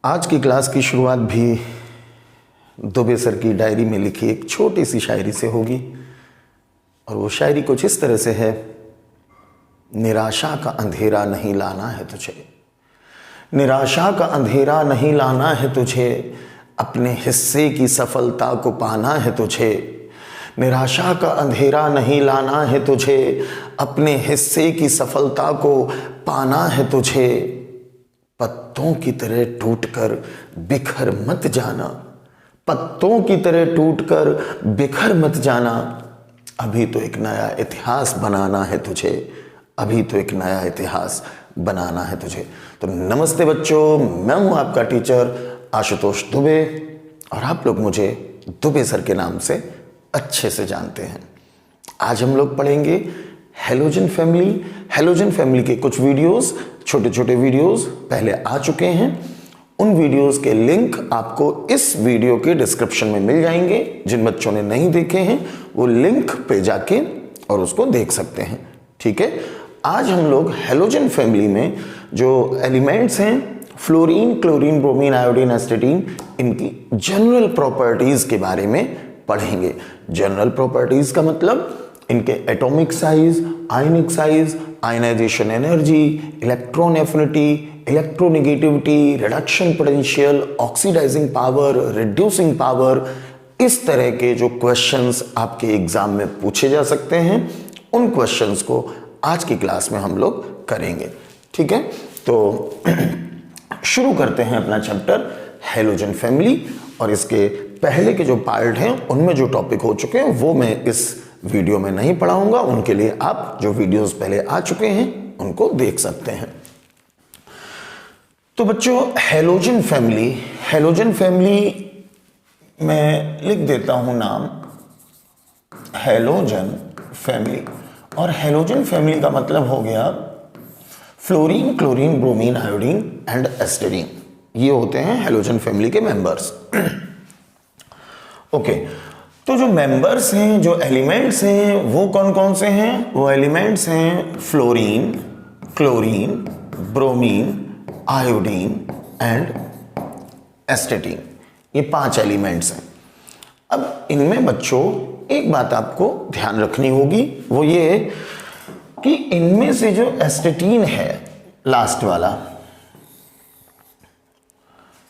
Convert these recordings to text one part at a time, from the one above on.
आज की क्लास की शुरुआत भी दुबे सर की डायरी में लिखी एक छोटी सी शायरी से होगी और वो शायरी कुछ इस तरह से है। निराशा का अंधेरा नहीं लाना है तुझे, निराशा का अंधेरा नहीं लाना है तुझे, अपने हिस्से की सफलता को पाना है तुझे। निराशा का अंधेरा नहीं लाना है तुझे, अपने हिस्से की सफलता को पाना है तुझे। पत्तों की तरह टूटकर बिखर मत जाना, पत्तों की तरह टूटकर बिखर मत जाना। अभी तो एक नया इतिहास बनाना है तुझे, अभी तो एक नया इतिहास बनाना है तुझे। तो नमस्ते बच्चों, मैं हूं आपका टीचर आशुतोष दुबे और आप लोग मुझे दुबे सर के नाम से अच्छे से जानते हैं। आज हम लोग पढ़ेंगे हेलोजन फैमिली। हेलोजन फैमिली के कुछ वीडियोस, छोटे छोटे वीडियोस पहले आ चुके हैं। उन वीडियोस के लिंक आपको इस वीडियो के डिस्क्रिप्शन में मिल जाएंगे। जिन बच्चों ने नहीं देखे हैं वो लिंक पे जाके और उसको देख सकते हैं। ठीक है, आज हम लोग हेलोजन फैमिली में जो एलिमेंट्स हैं फ्लोरीन, क्लोरीन, ब्रोमीन, आयोडीन, एस्टेटीन, इनकी जनरल प्रॉपर्टीज के बारे में पढ़ेंगे। जनरल प्रॉपर्टीज का मतलब इनके atomic size, ionic size, ionization energy, electron affinity, electronegativity, reduction potential, oxidizing power, reducing power, इस तरह के जो क्वेश्चंस आपके एग्जाम में पूछे जा सकते हैं उन क्वेश्चंस को आज की क्लास में हम लोग करेंगे। ठीक है, तो शुरू करते हैं अपना चैप्टर हेलोजन फैमिली। और इसके पहले के जो पार्ट हैं उनमें जो टॉपिक हो चुके हैं वो मैं इस वीडियो में नहीं पढ़ाऊंगा। उनके लिए आप जो वीडियोस पहले आ चुके हैं उनको देख सकते हैं। तो बच्चों, हेलोजन फैमिली, हेलोजन फैमिली मैं लिख देता हूं नाम हेलोजन फैमिली। और हेलोजन फैमिली का मतलब हो गया fluorine, chlorine, bromine, iodine and astatine. ये होते हैं हेलोजन फैमिली के मेंबर्स। ओके, तो जो मेंबर्स हैं, जो एलिमेंट्स हैं, वो कौन कौन से हैं? वो एलिमेंट्स हैं fluorine, chlorine, bromine, iodine and astatine. ये 5 एलिमेंट्स हैं। अब इनमें बच्चों एक बात आपको ध्यान रखनी होगी, वो ये कि इनमें से जो एस्टेटीन है लास्ट वाला,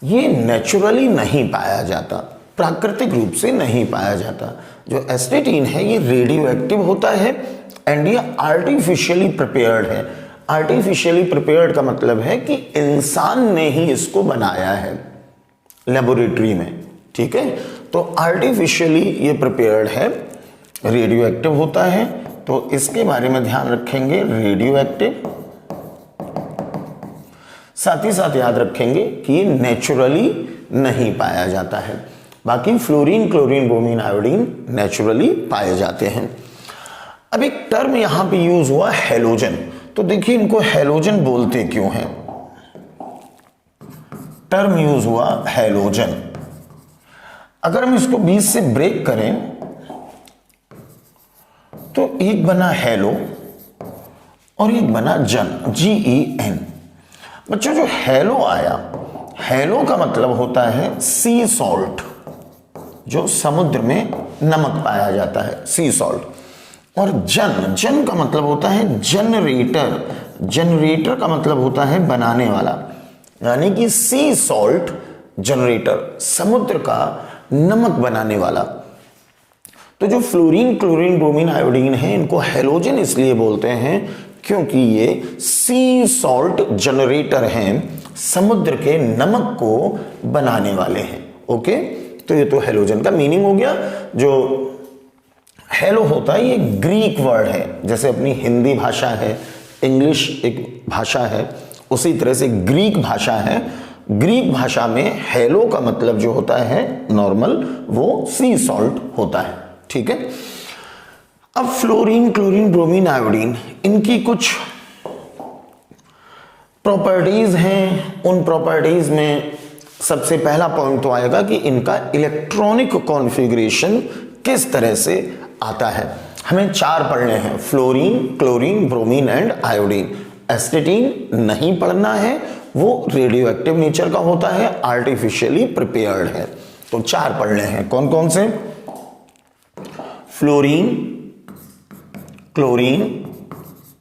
ये नेचुरली नहीं पाया जाता, प्राकृतिक रूप से नहीं पाया जाता। जो एस्टेटीन है ये रेडियो एक्टिव होता है एंड ये आर्टिफिशियली प्रिपेयर्ड है। आर्टिफिशियली प्रिपेयर्ड का मतलब है कि इंसान ने ही इसको बनाया है लेबोरेटरी में। ठीक है, तो आर्टिफिशियली ये प्रिपेयर्ड है, रेडियो एक्टिव होता है। तो इसके बारे में ध्यान रखेंगे, रेडियो एक्टिव। साथ ही साथ याद रखेंगे कि ये नेचुरली नहीं पाया जाता है। बाकी fluorine, chlorine, bromine, iodine naturally पाए जाते हैं। अब एक टर्म यहां पे यूज हुआ हेलोजन। तो देखिए इनको हेलोजन बोलते क्यों हैं? टर्म यूज हुआ हेलोजन। अगर हम इसको बीच से ब्रेक करें तो एक बना हेलो और एक बना जन, GEN। बच्चों जो हेलो आया, हेलो का मतलब होता है सी सॉल्ट, जो समुद्र में नमक पाया जाता है, सी सॉल्ट। और जन, जन का मतलब होता है जनरेटर, जनरेटर का मतलब होता है बनाने वाला, यानी कि सी सॉल्ट जनरेटर, समुद्र का नमक बनाने वाला। तो जो फ्लोरीन, क्लोरीन, ब्रोमीन, आयोडीन है इनको हेलोजन इसलिए बोलते हैं क्योंकि ये सी सॉल्ट जनरेटर हैं, समुद्र के नमक को बनाने वाले हैं। ओके, तो ये तो हेलोजन का मीनिंग हो गया। जो हेलो होता है ये ग्रीक वर्ड है, जैसे अपनी हिंदी भाषा है, इंग्लिश एक भाषा है, उसी तरह से ग्रीक भाषा है। ग्रीक भाषा में हेलो का मतलब जो होता है नॉर्मल, वो सी सॉल्ट होता है। ठीक है, अब फ्लोरीन, क्लोरीन, ब्रोमीन, आयोडीन, इनकी कुछ प्रॉपर्टीज हैं। उन प्रॉपर्टीज में सबसे पहला पॉइंट तो आएगा कि इनका इलेक्ट्रॉनिक कॉन्फ़िगरेशन किस तरह से आता है। हमें 4 पढ़ने हैं, fluorine, chlorine, bromine and iodine. Astatine नहीं पढ़ना है वो रेडियो एक्टिव नेचर का होता है, आर्टिफिशियली प्रिपेयर्ड है। तो 4 पढ़ने हैं, कौन कौन से? Fluorine, chlorine,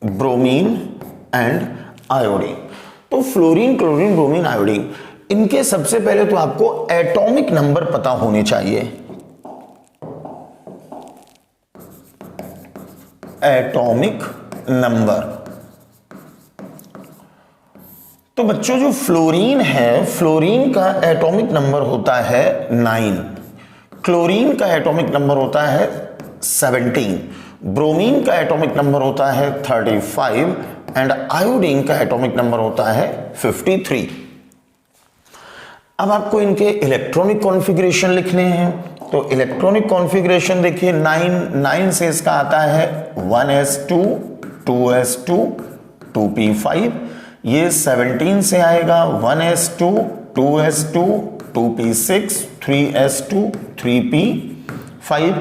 bromine and iodine. तो फ्लोरीन, क्लोरीन, ब्रोमीन, आयोडीन, इनके सबसे पहले तो आपको एटॉमिक नंबर पता होने चाहिए। Atomic number. तो बच्चों जो फ्लोरीन है, फ्लोरीन का एटॉमिक नंबर होता है 9, क्लोरीन का एटॉमिक नंबर होता है 17, ब्रोमीन का एटॉमिक नंबर होता है 35 एंड आयोडीन का एटॉमिक नंबर होता है 53। अब आपको इनके इलेक्ट्रॉनिक कॉन्फ़िगरेशन लिखने हैं। तो इलेक्ट्रॉनिक कॉन्फ़िगरेशन देखिए, 9 से इसका आता है 1s2, 2s2, 2p5। ये 17 से आएगा 1s2, 2s2, 2p6, 3s2, 3p5।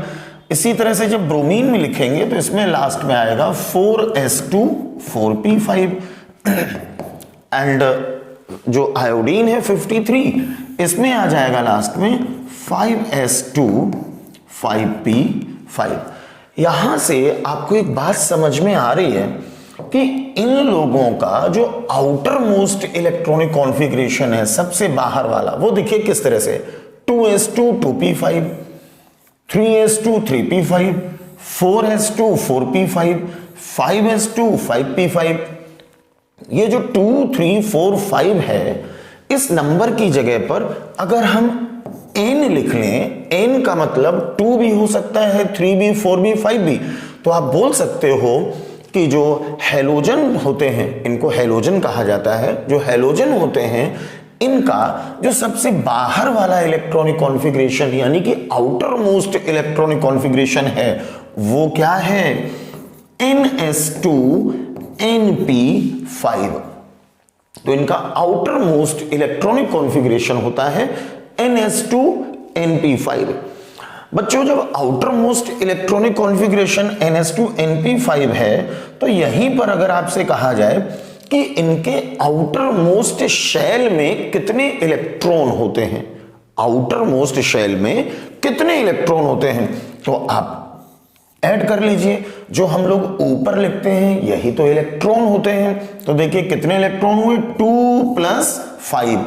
इसी तरह से जब ब्रोमीन में लिखेंगे तो इसमें लास्ट में आएगा 4s2, 4p5 एंड जो आयोडीन है 53, इसमें आ जाएगा लास्ट में 5s2, 5p5। यहां से आपको एक बात समझ में आ रही है कि इन लोगों का जो आउटर मोस्ट इलेक्ट्रॉनिक कॉन्फ़िगरेशन है, सबसे बाहर वाला, वो देखिए किस तरह से, 2s2, 2p5, 3s2, 3p5, 4s2, 4p5, 5s2, 5p5। ये जो 2, 3, 4, 5 है, इस नंबर की जगह पर अगर हम n लिख लें, n का मतलब 2 भी हो सकता है, 3 भी, 4 भी, 5 भी, तो आप बोल सकते हो कि जो हैलोजन होते हैं, इनको हैलोजन कहा जाता है, जो हैलोजन होते हैं इनका जो सबसे बाहर वाला इलेक्ट्रॉनिक कॉन्फ़िगरेशन यानी कि आउटर मोस्ट इलेक्ट्रॉनिक कॉन्फ़िगरेशन है, वो क्या है? ns2 np5। तो इनका आउटर मोस्ट इलेक्ट्रॉनिक कॉन्फ़िगरेशन होता है ns2 np5। बच्चों जब outer most electronic configuration ns2 np5 है, तो यहीं पर अगर आपसे कहा जाए कि इनके आउटर मोस्ट शेल में कितने इलेक्ट्रॉन होते हैं, आउटर मोस्ट शेल में कितने इलेक्ट्रॉन होते हैं, तो आप ऐड कर लीजिए। जो हम लोग ऊपर लिखते हैं यही तो इलेक्ट्रॉन होते हैं। तो देखिए कितने इलेक्ट्रॉन हुए, 2 + 5,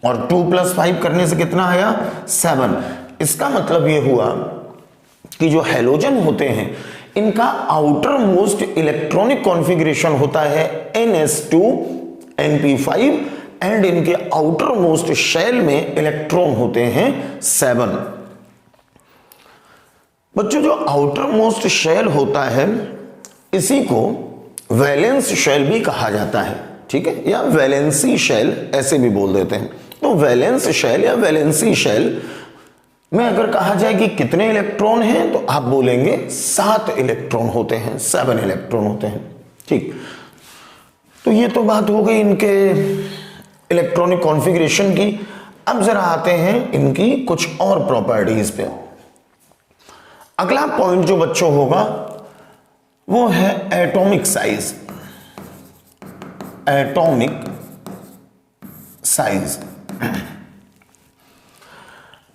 और 2 + 5 करने से कितना आया, 7। इसका मतलब ये हुआ कि जो हैलोजन होते हैं इनका आउटर मोस्ट इलेक्ट्रॉनिक कॉन्फ़िगरेशन होता है ns2 np5 एंड इनके आउटर मोस्ट शेल में इलेक्ट्रॉन होते हैं 7। बच्चों जो आउटर मोस्ट शेल होता है इसी को वैलेंस शेल भी कहा जाता है, ठीक है, या वैलेंसी शेल ऐसे भी बोल देते हैं। तो वैलेंस शेल या वैलेंसी शेल में अगर कहा जाए कि कितने इलेक्ट्रॉन हैं, तो आप बोलेंगे 7 इलेक्ट्रॉन होते हैं, 7 इलेक्ट्रॉन होते हैं, ठीक। तो ये तो बात हो गई इनके इलेक्ट्रॉनिक कॉन्फ़िगरेशन की। अब जरा आते हैं इनकी कुछ और प्रॉपर्टीज पे। अगला पॉइंट जो बच्चों होगा वो है एटॉमिक साइज। एटॉमिक साइज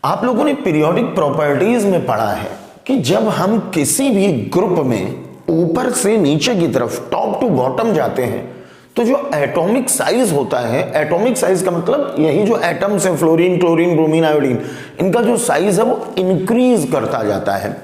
आप लोगों ने पीरियोडिक प्रॉपर्टीज में पढ़ा है कि जब हम किसी भी ग्रुप में ऊपर से नीचे की तरफ, टॉप टू बॉटम जाते हैं, तो जो एटॉमिक साइज होता है, एटॉमिक साइज का मतलब यही जो एटम्स है, फ्लोरीन, क्लोरीन, ब्रोमीन, आयोडीन, इनका जो साइज है वो इंक्रीज करता जाता है।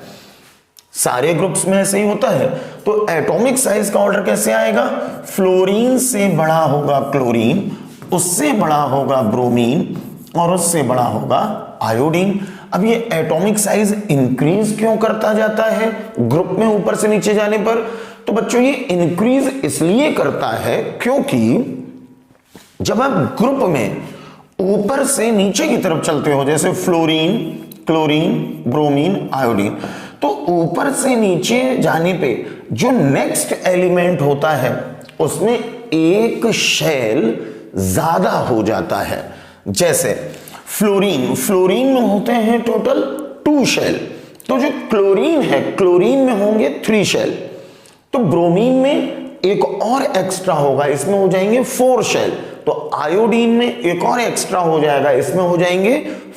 सारे ग्रुप्स में ऐसे ही होता है। तो एटॉमिक साइज का ऑर्डर कैसे आएगा? फ्लोरीन से बड़ा होगा क्लोरीन, उससे बड़ा होगा ब्रोमीन और उससे बड़ा होगा आयोडीन। अब ये एटॉमिक साइज इंक्रीज क्यों करता जाता है ग्रुप में ऊपर से नीचे जाने पर? तो बच्चों ये इंक्रीज इसलिए करता है क्योंकि जब आप ग्रुप में ऊपर से नीचे की तरफ चलते हो, जैसे फ्लोरीन, क्लोरीन, ब्रोमीन, आयोडीन, तो ऊपर से नीचे जाने पे जो नेक्स्ट एलिमेंट होता है उसमें एक शेल ज्यादा हो जाता है। जैसे फ्लोरीन, फ्लोरीन में होते हैं टोटल 2 शेल, तो जो क्लोरीन है, क्लोरीन में होंगे 3 शेल। तो ब्रोमीन में एक और एक्स्ट्रा होगा, इसमें हो जाएंगे 4 शेल। तो आयोडीन में एक और एक्स्ट्रा हो जाएगा, इसमें हो जाएंगे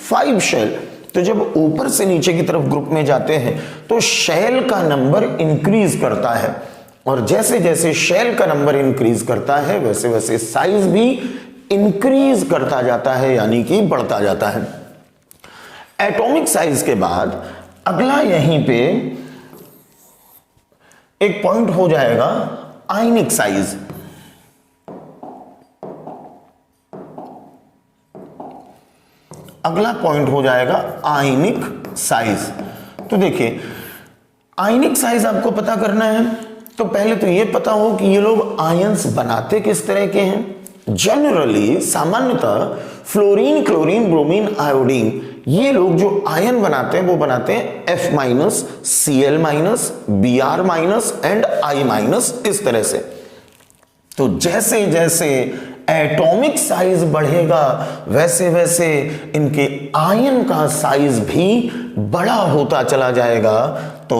5 शेल। तो जब ऊपर से नीचे की तरफ ग्रुप में जाते हैं तो शेल का नंबर इंक्रीज करता है, और जैसे जैसे शेल का नंबर इंक्रीज करता है वैसे वैसे साइज भी इंक्रीज करता जाता है, यानी कि बढ़ता जाता है। एटॉमिक साइज के बाद अगला यहीं पे एक पॉइंट हो जाएगा आयनिक साइज। अगला पॉइंट हो जाएगा आयनिक साइज। तो देखिए आयनिक साइज आपको पता करना है तो पहले तो ये पता हो कि ये लोग आयंस बनाते किस तरह के हैं। जनरली सामान्यतः फ्लोरीन, क्लोरीन, ब्रोमीन, आयोडीन, ये लोग जो आयन बनाते हैं वो बनाते हैं F-, Cl-, Br- and I- इस तरह से। तो जैसे जैसे एटॉमिक साइज बढ़ेगा वैसे वैसे इनके आयन का साइज भी बड़ा होता चला जाएगा। तो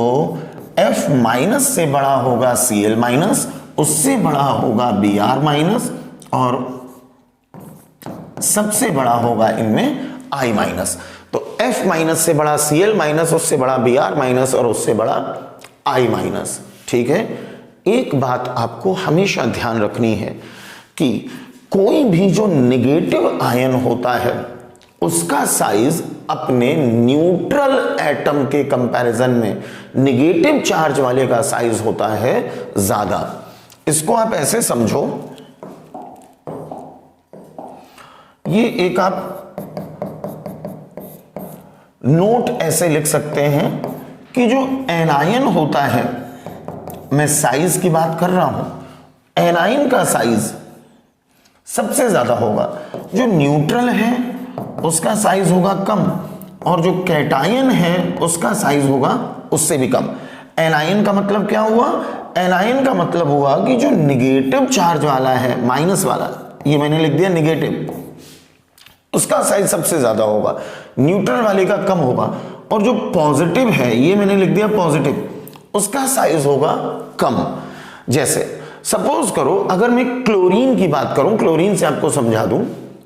F- से बड़ा होगा Cl-, उससे बड़ा होगा Br- और सबसे बड़ा होगा इनमें I-। तो F- से बड़ा Cl-, उससे बड़ा Br- और उससे बड़ा I-। ठीक है, एक बात आपको हमेशा ध्यान रखनी है कि कोई भी जो नेगेटिव आयन होता है उसका साइज अपने न्यूट्रल एटम के कंपैरिजन में नेगेटिव चार्ज वाले का साइज होता है ज्यादा। इसको आप ऐसे समझो, ये एक आप नोट ऐसे लिख सकते हैं कि जो एनायन होता है, मैं साइज की बात कर रहा हूं, एनायन का साइज सबसे ज्यादा होगा, जो न्यूट्रल है उसका साइज होगा कम, और जो कैटायन है उसका साइज होगा उससे भी कम। एनायन का मतलब क्या हुआ? एनायन का मतलब हुआ कि जो निगेटिव चार्ज वाला है, माइनस वाला, ये मैंने लिख दिया निगेटिव, उसका साइज सबसे ज्यादा होगा, न्यूट्रल वाले का कम होगा, और जो पॉजिटिव है ये मैंने लिख दिया पॉजिटिव, उसका साइज होगा कम। जैसे सपोज करो अगर मैं क्लोरीन की बात करूं, क्लोरीन से आपको समझा दूं,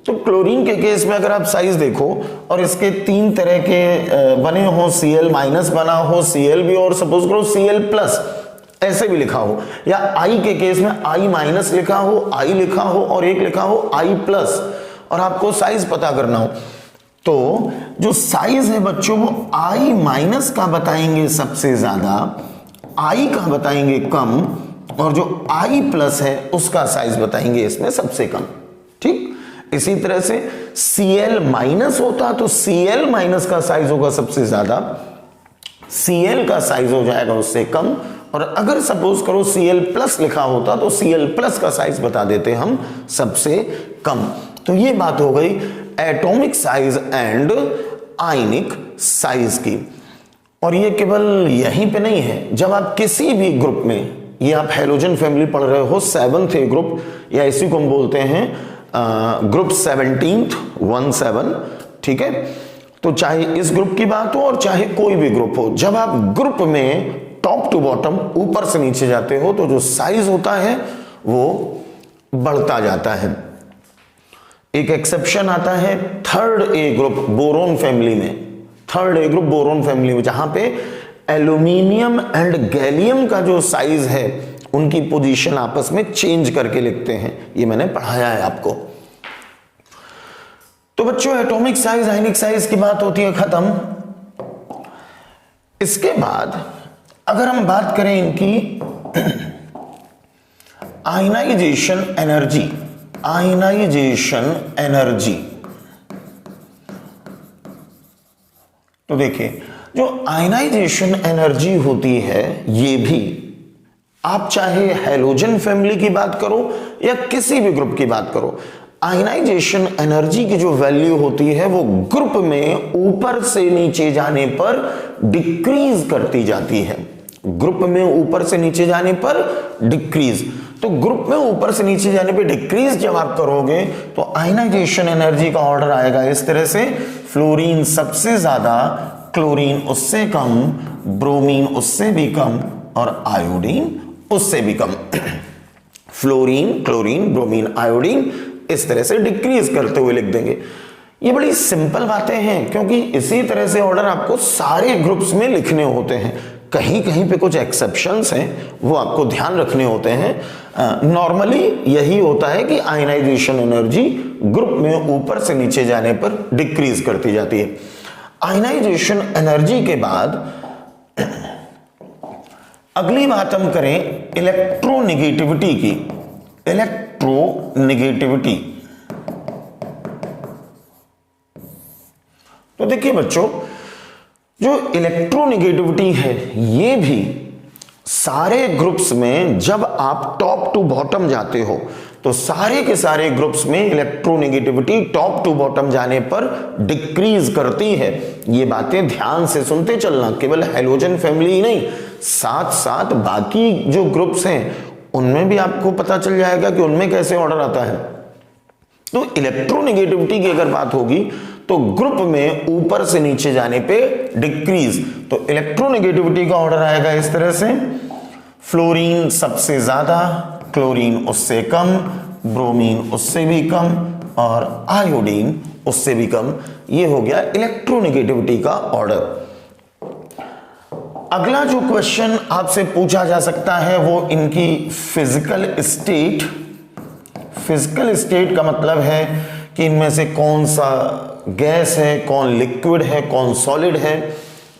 तो क्लोरीन के केस में अगर आप साइज देखो और इसके 3 तरह के बने हो, Cl- बना हो, Cl भी, और सपोज करो Cl+ ऐसे भी लिखा हो, या I के केस में I- लिखा हो, I लिखा हो और एक लिखा हो I+, और आपको साइज पता करना हो, तो जो साइज है बच्चों वो I- का बताएंगे सबसे ज्यादा, I का बताएंगे कम, और जो I+ है उसका साइज बताएंगे इसमें सबसे कम। ठीक, इसी तरह से Cl- होता तो Cl- का साइज होगा सबसे ज्यादा, Cl का साइज हो जाएगा उससे कम, और अगर सपोज करो Cl+ लिखा होता तो Cl+ का साइज बता देते हम सबसे कम। तो ये बात हो गई atomic size and ionic size की। और ये केवल यहीं पे नहीं है, जब आप किसी भी ग्रुप में, ये आप हैलोजन फैमिली पढ़ रहे हो, 7th A ग्रुप, या इसी को हम बोलते हैं ग्रुप 17th 17, ठीक है, तो चाहे इस ग्रुप की बात हो और चाहे कोई भी ग्रुप हो, जब आप ग्रुप में टॉप टू बॉटम ऊपर से नीचे जाते हो तो जो साइज होता है वो बढ़ता जाता है। एक एक्सेप्शन आता है 3rd A group boron family में, 3rd A group boron family में, जहां पे एल्यूमिनियम एंड गैलियम का जो साइज है उनकी पोजीशन आपस में चेंज करके लिखते हैं, ये मैंने पढ़ाया है आपको। तो बच्चों एटॉमिक साइज, आयनिक साइज की बात होती है खत्म। इसके बाद अगर हम बात करें इनकी आयनाइजेशन एनर्जी, आयनाइजेशन एनर्जी, तो देखिए जो आयनाइजेशन एनर्जी होती है, ये भी आप चाहे हैलोजन फैमिली की बात करो या किसी भी ग्रुप की बात करो, आयनाइजेशन एनर्जी की जो वैल्यू होती है वो ग्रुप में ऊपर से नीचे जाने पर डिक्रीज करती जाती है। ग्रुप में ऊपर से नीचे जाने पर डिक्रीज, तो ग्रुप में ऊपर से नीचे जाने पे डिक्रीज जब आप करोगे तो आयनाइजेशन एनर्जी का ऑर्डर आएगा इस तरह से, फ्लोरीन सबसे ज्यादा, क्लोरीन उससे कम, ब्रोमीन उससे भी कम, और आयोडीन उससे भी कम। फ्लोरीन, क्लोरीन, ब्रोमीन, आयोडीन इस तरह से डिक्रीज करते हुए लिख देंगे। ये बड़ी सिंपल बातें हैं, क्योंकि इसी तरह से ऑर्डर आपको सारे ग्रुप्स में लिखने होते हैं। कहीं कहीं पे कुछ एक्सेप्शंस हैं, वो आपको ध्यान रखने होते हैं। नॉर्मली यही होता है कि आयनाइजेशन एनर्जी ग्रुप में ऊपर से नीचे जाने पर डिक्रीज करती जाती है। आयनाइजेशन एनर्जी के बाद अगली बात हम करें इलेक्ट्रोनेगेटिविटी की। इलेक्ट्रोनेगेटिविटी, तो देखिए बच्चों, जो इलेक्ट्रोनेगेटिविटी है ये भी सारे ग्रुप्स में जब आप टॉप टू बॉटम जाते हो तो सारे के सारे ग्रुप्स में इलेक्ट्रोनेगेटिविटी टॉप टू बॉटम जाने पर डिक्रीज करती है। ये बातें ध्यान से सुनते चलना, केवल हैलोजन फैमिली ही नहीं, साथ साथ बाकी जो ग्रुप्स हैं उनमें भी आपको पता चल जाएगा कि उनमें कैसे ऑर्डर आता है। तो इलेक्ट्रोनेगेटिविटी की अगर बात होगी तो ग्रुप में ऊपर से नीचे जाने पे डिक्रीज, तो इलेक्ट्रोनेगेटिविटी का ऑर्डर आएगा इस तरह से, फ्लोरीन सबसे ज्यादा, क्लोरीन उससे कम, ब्रोमीन उससे भी कम और आयोडीन उससे भी कम। ये हो गया इलेक्ट्रोनेगेटिविटी का ऑर्डर। अगला जो क्वेश्चन आपसे पूछा जा सकता है वो इनकी फिजिकल स्टेट। फिजिकल स्टेट का मतलब है कि इनमें से कौन सा गैस है, कौन लिक्विड है, कौन सॉलिड है,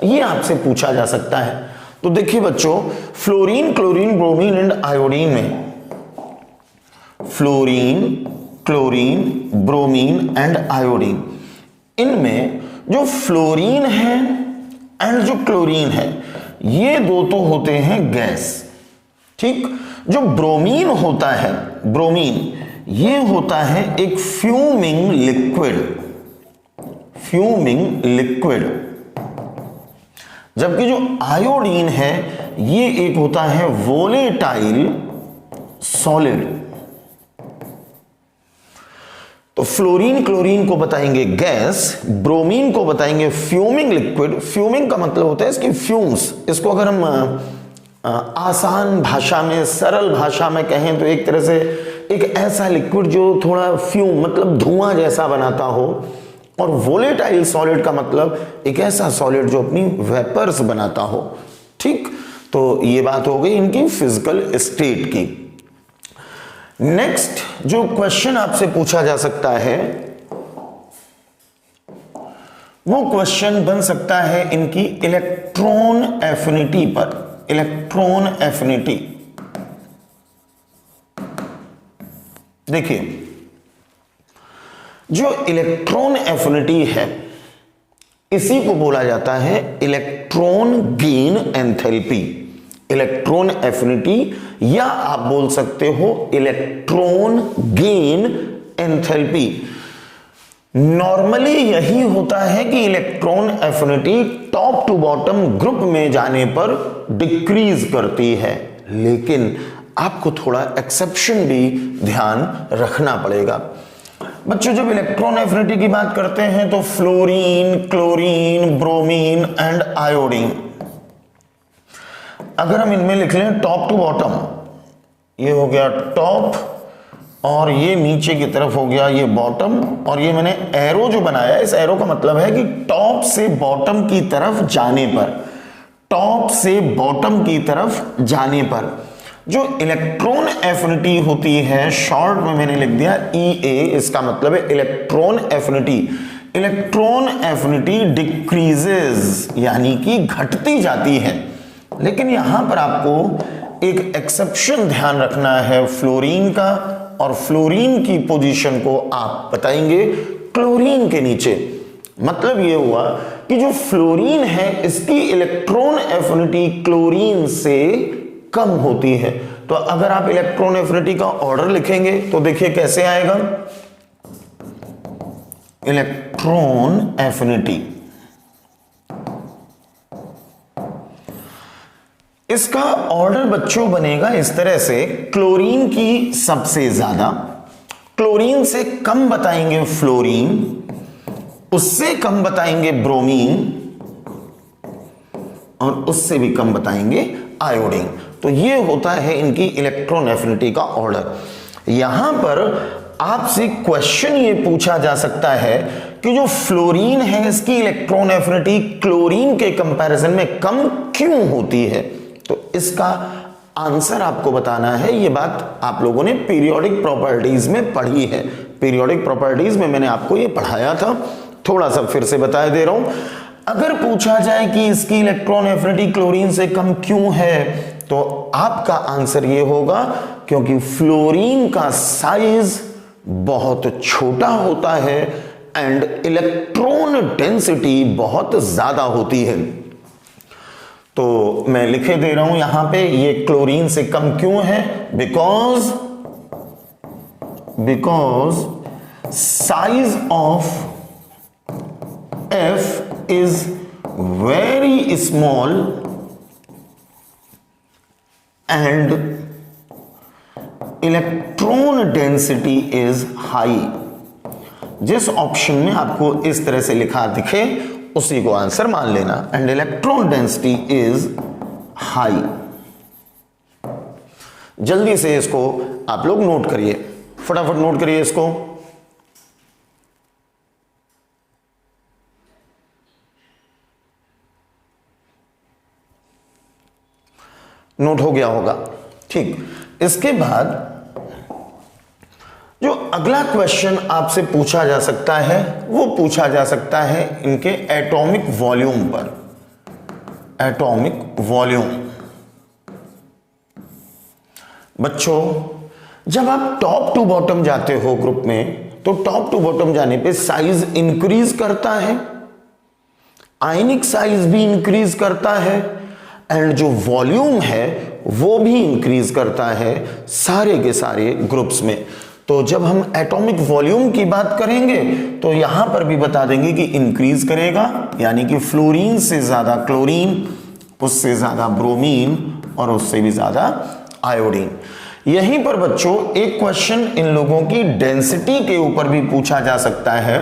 ये आपसे पूछा जा सकता है। तो देखिए बच्चों, fluorine, chlorine, bromine and iodine में, fluorine, chlorine, bromine and iodine, इनमें जो फ्लोरीन है एंड जो क्लोरीन है ये दो तो होते हैं गैस, ठीक। जो ब्रोमीन होता है, ब्रोमीन ये होता है एक फ्यूमिंग लिक्विड, फ्यूमिंग लिक्विड, जबकि जो आयोडीन है ये एक होता है वोलेटाइल सॉलिड। तो फ्लोरीन क्लोरीन को बताएंगे गैस, ब्रोमीन को बताएंगे फ्यूमिंग लिक्विड। फ्यूमिंग का मतलब होता है इसकी फ्यूम्स। इसको अगर हम आसान भाषा में, सरल भाषा में कहें तो एक तरह से एक ऐसा लिक्विड जो थोड़ा फ्यूम मतलब धुआं जैसा बनाता हो, और वोलेटाइल सॉलिड का मतलब एक ऐसा सॉलिड जो अपनी वेपर्स बनाता हो, ठीक। तो ये बात हो गई इनकी फिजिकल स्टेट की। नेक्स्ट जो क्वेश्चन आपसे पूछा जा सकता है वो क्वेश्चन बन सकता है इनकी इलेक्ट्रॉन एफिनिटी पर। इलेक्ट्रॉन एफिनिटी, देखिए जो इलेक्ट्रॉन एफिनिटी है इसी को बोला जाता है electron gain enthalpy. Electron affinity या आप बोल सकते हो इलेक्ट्रॉन गेन एंथैल्पी। नॉर्मली यही होता है कि electron affinity top to bottom group में जाने पर डिक्रीज करती है, लेकिन आपको थोड़ा एक्सेप्शन भी ध्यान रखना पड़ेगा। बच्चों जब इलेक्ट्रॉन एफिनिटी की बात करते हैं तो fluorine, chlorine, bromine and iodine, अगर हम इनमें लिख लें टॉप टू बॉटम, ये हो गया टॉप और ये नीचे की तरफ हो गया ये बॉटम, और ये मैंने एरो जो बनाया इस एरो का मतलब है कि टॉप से बॉटम की तरफ जाने पर, टॉप से बॉटम की तरफ जाने पर जो इलेक्ट्रॉन एफिनिटी होती है, शॉर्ट में मैंने लिख दिया EA, इसका मतलब है electron affinity. Electron affinity decreases यानी कि घटती जाती है, लेकिन यहां पर आपको एक एक्सेप्शन ध्यान रखना है फ्लोरीन का, और फ्लोरीन की पोजीशन को आप बताएंगे क्लोरीन के नीचे। मतलब ये हुआ कि जो फ्लोरीन है इसकी इलेक्ट्रॉन एफिनिटी क्लोरीन से कम होती है। तो अगर आप इलेक्ट्रॉन एफिनिटी का ऑर्डर लिखेंगे तो देखिए कैसे आएगा, इलेक्ट्रॉन एफिनिटी, इसका ऑर्डर बच्चों बनेगा इस तरह से, क्लोरीन की सबसे ज्यादा, क्लोरीन से कम बताएंगे फ्लोरीन, उससे कम बताएंगे ब्रोमीन और उससे भी कम बताएंगे आयोडीन। तो ये होता है इनकी इलेक्ट्रॉन एफिनिटी का ऑर्डर। यहां पर आपसे क्वेश्चन ये पूछा जा सकता है कि जो फ्लोरीन है इसकी इलेक्ट्रॉन एफिनिटी क्लोरीन के कंपैरिजन में कम क्यों होती है, तो इसका आंसर आपको बताना है। ये बात आप लोगों ने पीरियोडिक प्रॉपर्टीज में पढ़ी है, पीरियोडिक प्रॉपर्टीज में मैंने आपको ये पढ़ाया था, थोड़ा सा फिर से बता दे रहा हूं। अगर पूछा जाए कि इसकी इलेक्ट्रॉन एफिनिटी क्लोरीन से कम क्यों है, तो आपका आंसर ये होगा क्योंकि फ्लोरीन का साइज बहुत छोटा होता है एंड इलेक्ट्रॉन डेंसिटी बहुत ज्यादा होती है। तो मैं लिखे दे रहा हूं यहां पे, ये क्लोरीन से कम क्यों है, because size of F is very small and electron density is high। जिस ऑप्शन में आपको इस तरह से लिखा दिखे उसी को आंसर मान लेना, and electron density is high. जल्दी से इसको आप लोग नोट करिए, फटाफट नोट करिए इसको। नोट हो गया होगा, ठीक। इसके बाद जो अगला क्वेश्चन आपसे पूछा जा सकता है वो पूछा जा सकता है इनके एटॉमिक वॉल्यूम पर। एटॉमिक वॉल्यूम, बच्चों जब आप टॉप टू बॉटम जाते हो ग्रुप में, तो टॉप टू बॉटम जाने पे साइज इंक्रीज करता है, आयनिक साइज भी इंक्रीज करता है एंड जो वॉल्यूम है वो भी इंक्रीज करता है सारे के सारे ग्रुप्स में। तो जब हम एटॉमिक वॉल्यूम की बात करेंगे तो यहां पर भी बता देंगे कि इंक्रीज करेगा, यानी कि फ्लोरीन से ज्यादा क्लोरीन, उससे ज्यादा ब्रोमीन और उससे भी ज्यादा आयोडीन। यहीं पर बच्चों एक क्वेश्चन इन लोगों की डेंसिटी के ऊपर भी पूछा जा सकता है।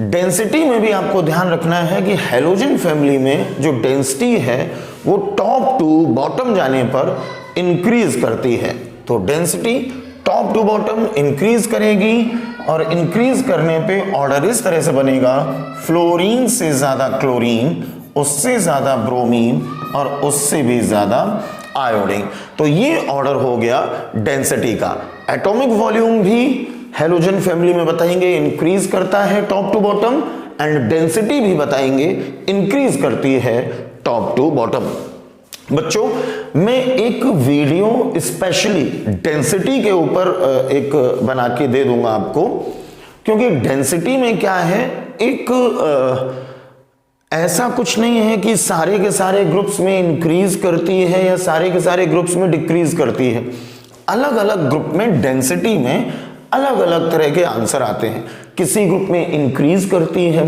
डेंसिटी में भी आपको ध्यान रखना है कि हैलोजन फैमिली में जो डेंसिटी है वो टॉप टू बॉटम जाने पर इंक्रीज करती है। तो density top to bottom increase करेगी और इंक्रीज करने पे ऑर्डर इस तरह से बनेगा, फ्लोरीन से ज्यादा क्लोरीन, उससे ज्यादा ब्रोमीन और उससे भी ज्यादा आयोडीन। तो ये ऑर्डर हो गया डेंसिटी का। एटॉमिक वॉल्यूम भी हैलोजन फैमिली में बताएंगे इंक्रीज करता है top to bottom, and density भी बताएंगे इंक्रीज करती है टॉप टू बॉटम। बच्चों मैं एक वीडियो स्पेशली डेंसिटी के ऊपर एक बना के दे दूंगा आपको, क्योंकि डेंसिटी में क्या है, एक ऐसा कुछ नहीं है कि सारे के सारे ग्रुप्स में इंक्रीज करती है या सारे के सारे ग्रुप्स में डिक्रीज करती है। अलग अलग ग्रुप में डेंसिटी में अलग अलग तरह के आंसर आते हैं। किसी ग्रुप में इंक्रीज करती है,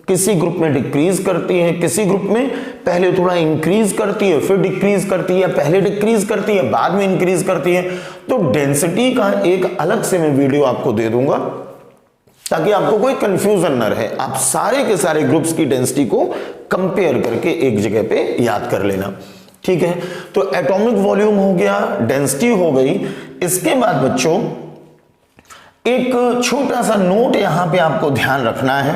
किसी ग्रुप में डिक्रीज करती है, किसी ग्रुप में पहले थोड़ा इंक्रीज करती है फिर डिक्रीज करती है, पहले डिक्रीज करती है बाद में इंक्रीज करती है। तो डेंसिटी का एक अलग से मैं वीडियो आपको दे दूंगा ताकि आपको कोई कंफ्यूजन न रहे। आप सारे के सारे ग्रुप्स की डेंसिटी को कंपेयर करके एक जगह पे याद कर लेना, ठीक है। तो एटॉमिक वॉल्यूम हो गया, डेंसिटी हो गई। इसके बाद बच्चों एक छोटा सा नोट यहां पे आपको ध्यान रखना है,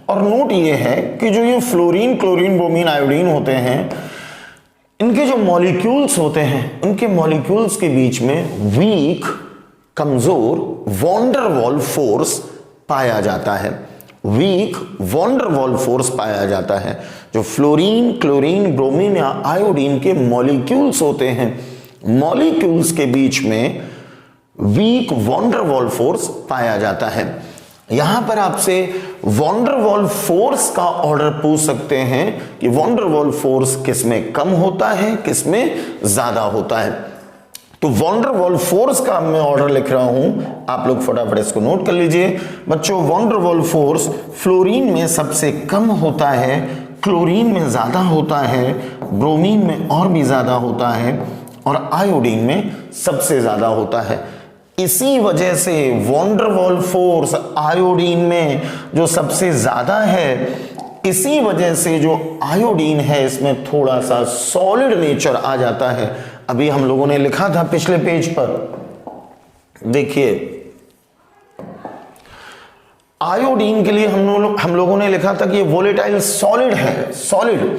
और नोट ये है कि जो ये फ्लोरीन, क्लोरीन, ब्रोमीन, आयोडीन होते हैं, इनके जो मॉलिक्यूल्स होते हैं उनके मॉलिक्यूल्स के बीच में वीक, कमजोर वॉन डेर वाल्स फोर्स पाया जाता है। Weak van der Waals force पाया जाता है। जो फ्लोरीन, क्लोरीन, ब्रोमीन या आयोडीन के मॉलिक्यूल्स होते हैं, मॉलिक्यूल्स के बीच में weak van der Waals force पाया जाता है। यहां पर आपसे वॉन डेर वाल्स फोर्स का ऑर्डर पूछ सकते हैं कि वॉन डेर वाल्स फोर्स किसमें कम होता है, किसमें ज्यादा होता है। तो वॉन डेर वाल्स फोर्स का मैं ऑर्डर लिख रहा हूं, आप लोग फटाफट इसको नोट कर लीजिए। बच्चों van der Waals force fluorine में सबसे कम होता है, क्लोरीन में ज्यादा होता है, ब्रोमीन में और भी ज्यादा होता है और आयोडीन में सबसे ज्यादा होता है। इसी वजह से van der Waals force iodine में जो सबसे ज्यादा है, इसी वजह से जो आयोडीन है इसमें थोड़ा सा सॉलिड नेचर आ जाता है। अभी हम लोगों ने लिखा था पिछले पेज पर, देखिए आयोडीन के लिए हम लोगों ने लिखा था कि ये वोलेटाइल सॉलिड है, सॉलिड।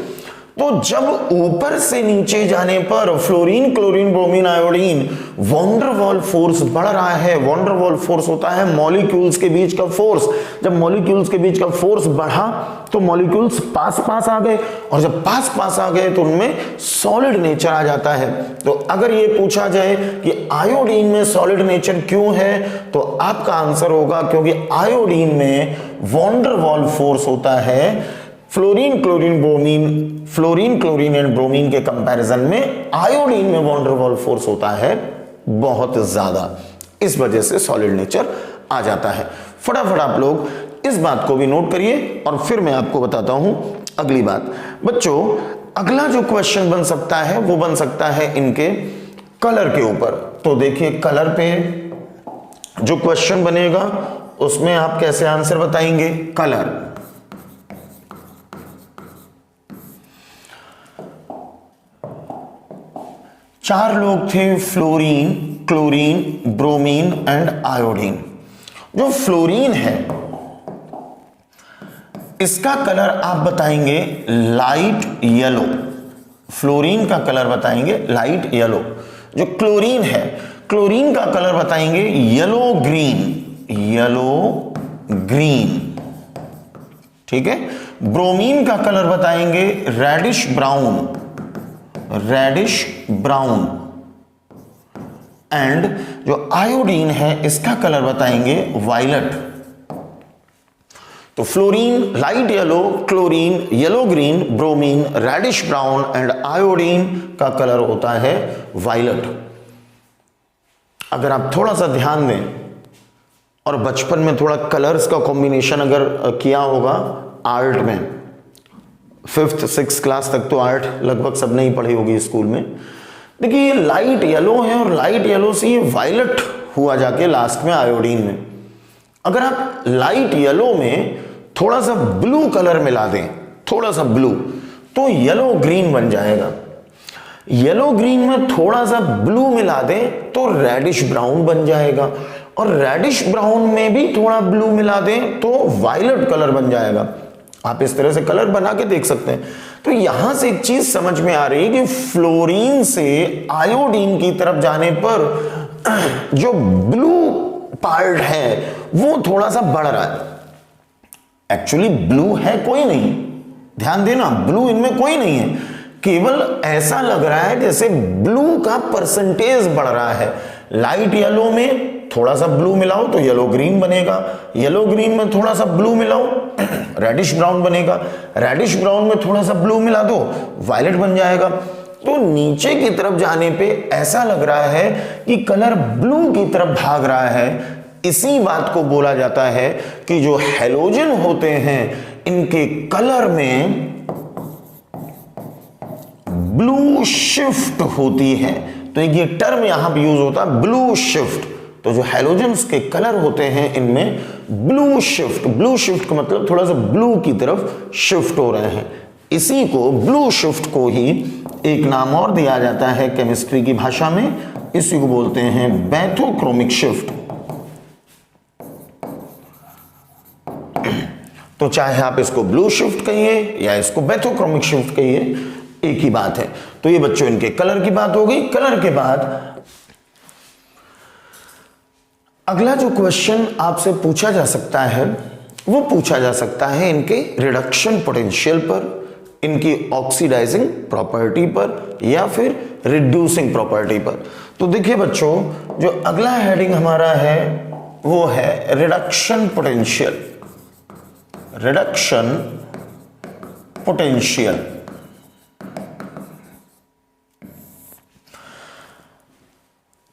तो जब ऊपर से नीचे जाने पर fluorine, chlorine, bromine, iodine, van der Waals force बढ़ रहा है। वॉन डर वाल फोर्स होता है मॉलिक्यूल्स के बीच का फोर्स। जब मॉलिक्यूल्स के बीच का फोर्स बढ़ा तो मॉलिक्यूल्स पास पास आ गए, और जब पास पास आ गए तो उनमें सॉलिड नेचर आ जाता है। तो अगर ये पूछा जाए कि आयोडीन में सॉलिड नेचर क्यों है, तो आपका आंसर होगा क्योंकि आयोडीन में वॉन डर वाल फोर्स होता है fluorine, chlorine, bromine, fluorine, chlorine and bromine के कंपैरिजन में आयोडीन में वॉन डर वाल फोर्स होता है बहुत ज्यादा। इस वजह से सॉलिड नेचर आ जाता है। फटाफट आप लोग इस बात को भी नोट करिए और फिर मैं आपको बताता हूं अगली बात। बच्चों, अगला जो क्वेश्चन बन सकता है वो बन सकता है इनके कलर के ऊपर। तो देखिए कलर पे जो क्वेश्चन बनेगा उसमें आप कैसे आंसर बताएंगे। कलर, चार लोग थे, fluorine, chlorine, bromine and iodine. जो फ्लोरीन है इसका कलर आप बताएंगे लाइट येलो, फ्लोरीन का कलर बताएंगे लाइट येलो। जो क्लोरीन है, क्लोरीन का कलर बताएंगे येलो ग्रीन, येलो ग्रीन, ठीक है। ब्रोमीन का कलर बताएंगे reddish brown, reddish brown. And जो आयोडीन है इसका कलर बताएंगे वायलेट। तो fluorine light yellow, chlorine yellow green, bromine reddish brown and iodine का कलर होता है वायलेट। अगर आप थोड़ा सा ध्यान दें और बचपन में थोड़ा कलर्स का कॉम्बिनेशन अगर किया होगा आर्ट में, 5th 6th क्लास तक तो आर्ट लगभग सब नहीं पढ़ी होगी स्कूल में। देखिए ये लाइट येलो है और लाइट येलो से ये वायलेट हुआ जाके लास्ट में आयोडीन में। अगर आप लाइट येलो में थोड़ा सा ब्लू कलर मिला दें, थोड़ा सा ब्लू, तो येलो ग्रीन बन जाएगा। येलो ग्रीन में थोड़ा सा ब्लू मिला दें तो रेडिश ब्राउन बन जाएगा, और रेडिश ब्राउन में भी थोड़ा ब्लू मिला दें तो वायलेट कलर बन जाएगा। आप इस तरह से कलर बना के देख सकते हैं। तो यहां से एक चीज समझ में आ रही है कि फ्लोरीन से आयोडीन की तरफ जाने पर जो ब्लू पार्ट है वो थोड़ा सा बढ़ रहा है। एक्चुअली ब्लू है कोई नहीं, ध्यान देना, ब्लू इनमें कोई नहीं है, केवल ऐसा लग रहा है जैसे ब्लू का परसेंटेज बढ़ रहा है। लाइट येलो में थोड़ा सा ब्लू मिलाओ तो येलो ग्रीन बनेगा, येलो ग्रीन में थोड़ा सा ब्लू मिलाओ रेडिश ब्राउन बनेगा, रेडिश ब्राउन में थोड़ा सा ब्लू मिला दो वायलेट बन जाएगा। तो नीचे की तरफ जाने पे ऐसा लग रहा है कि कलर ब्लू की तरफ भाग रहा है। इसी बात को बोला जाता है कि जो हैलोजन होते हैं इनके कलर में ब्लू शिफ्ट होती है। तो ये टर्म यहां पे यूज होता है ब्लू शिफ्ट। तो जो हैलोजेंस के कलर होते हैं इनमें ब्लू शिफ्ट, ब्लू शिफ्ट का मतलब थोड़ा सा ब्लू की तरफ शिफ्ट हो रहे हैं। इसी को ब्लू शिफ्ट को ही एक नाम और दिया जाता है केमिस्ट्री की भाषा में, इसी को बोलते हैं बैथोक्रोमिक शिफ्ट। तो चाहे आप इसको ब्लू शिफ्ट कहिए या इसको बैथोक्रोमिक शिफ्ट कहिए, एक ही बात है। तो ये बच्चों इनके कलर की बात हो गई। कलर के बाद अगला जो क्वेश्चन आपसे पूछा जा सकता है वो पूछा जा सकता है इनके रिडक्शन पोटेंशियल पर, इनकी ऑक्सीडाइजिंग प्रॉपर्टी पर या फिर रिड्यूसिंग प्रॉपर्टी पर। तो देखिए बच्चों, जो अगला हेडिंग हमारा है वो है रिडक्शन पोटेंशियल, रिडक्शन पोटेंशियल।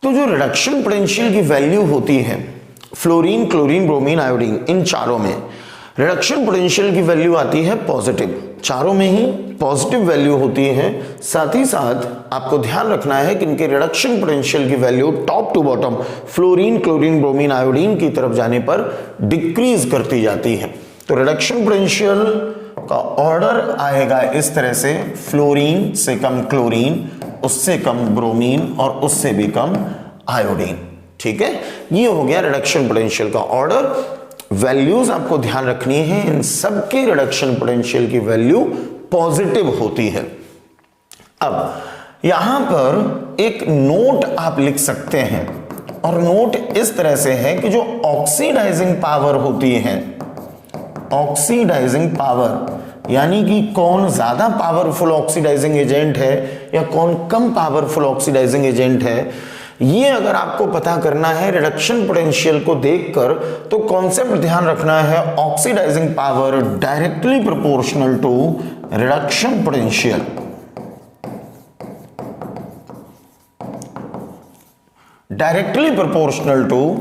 तो जो रिडक्शन पोटेंशियल की वैल्यू होती है फ्लोरीन, क्लोरीन, ब्रोमीन, आयोडीन, इन चारों में रिडक्शन पोटेंशियल की वैल्यू आती है पॉजिटिव। चारों में ही पॉजिटिव वैल्यू होती है। साथ ही साथ आपको ध्यान रखना है कि इनके रिडक्शन पोटेंशियल की value top to bottom fluorine, chlorine, bromine, iodine की तरफ जाने पर डिक्रीज करती जाती है। तो रिडक्शन पोटेंशियल का ऑर्डर आएगा इस तरह से, फ्लोरीन से कम क्लोरीन, उससे कम ब्रोमीन और उससे भी कम आयोडीन। ठीक है, ये हो गया रिडक्शन पोटेंशियल का ऑर्डर। वैल्यूज आपको ध्यान रखनी है, इन सबके रिडक्शन पोटेंशियल की वैल्यू पॉजिटिव होती है। अब यहां पर एक नोट आप लिख सकते हैं, और नोट इस तरह से है कि जो ऑक्सीडाइजिंग पावर होती है, ऑक्सीडाइजिंग पावर यानी कि कौन ज्यादा पावरफुल ऑक्सीडाइजिंग एजेंट है या कौन कम पावरफुल ऑक्सीडाइजिंग एजेंट है, ये अगर आपको पता करना है रिडक्शन पोटेंशियल को देखकर, तो कॉन्सेप्ट ध्यान रखना है, oxidizing power directly proportional to reduction potential. Directly proportional to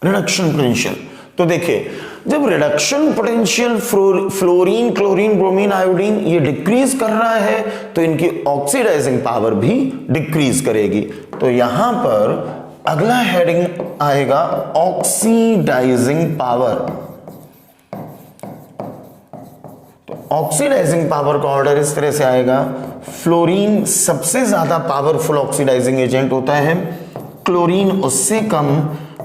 reduction potential. तो देखिए, जब reduction potential fluorine, chlorine, bromine, iodine ये डिक्रीज कर रहा है, तो इनकी ऑक्सीडाइजिंग पावर भी डिक्रीज करेगी। तो यहां पर अगला हेडिंग आएगा ऑक्सीडाइजिंग पावर। तो ऑक्सीडाइजिंग पावर का ऑर्डर इस तरह से आएगा, फ्लोरीन सबसे ज्यादा पावरफुल ऑक्सीडाइजिंग एजेंट होता है, क्लोरीन उससे कम,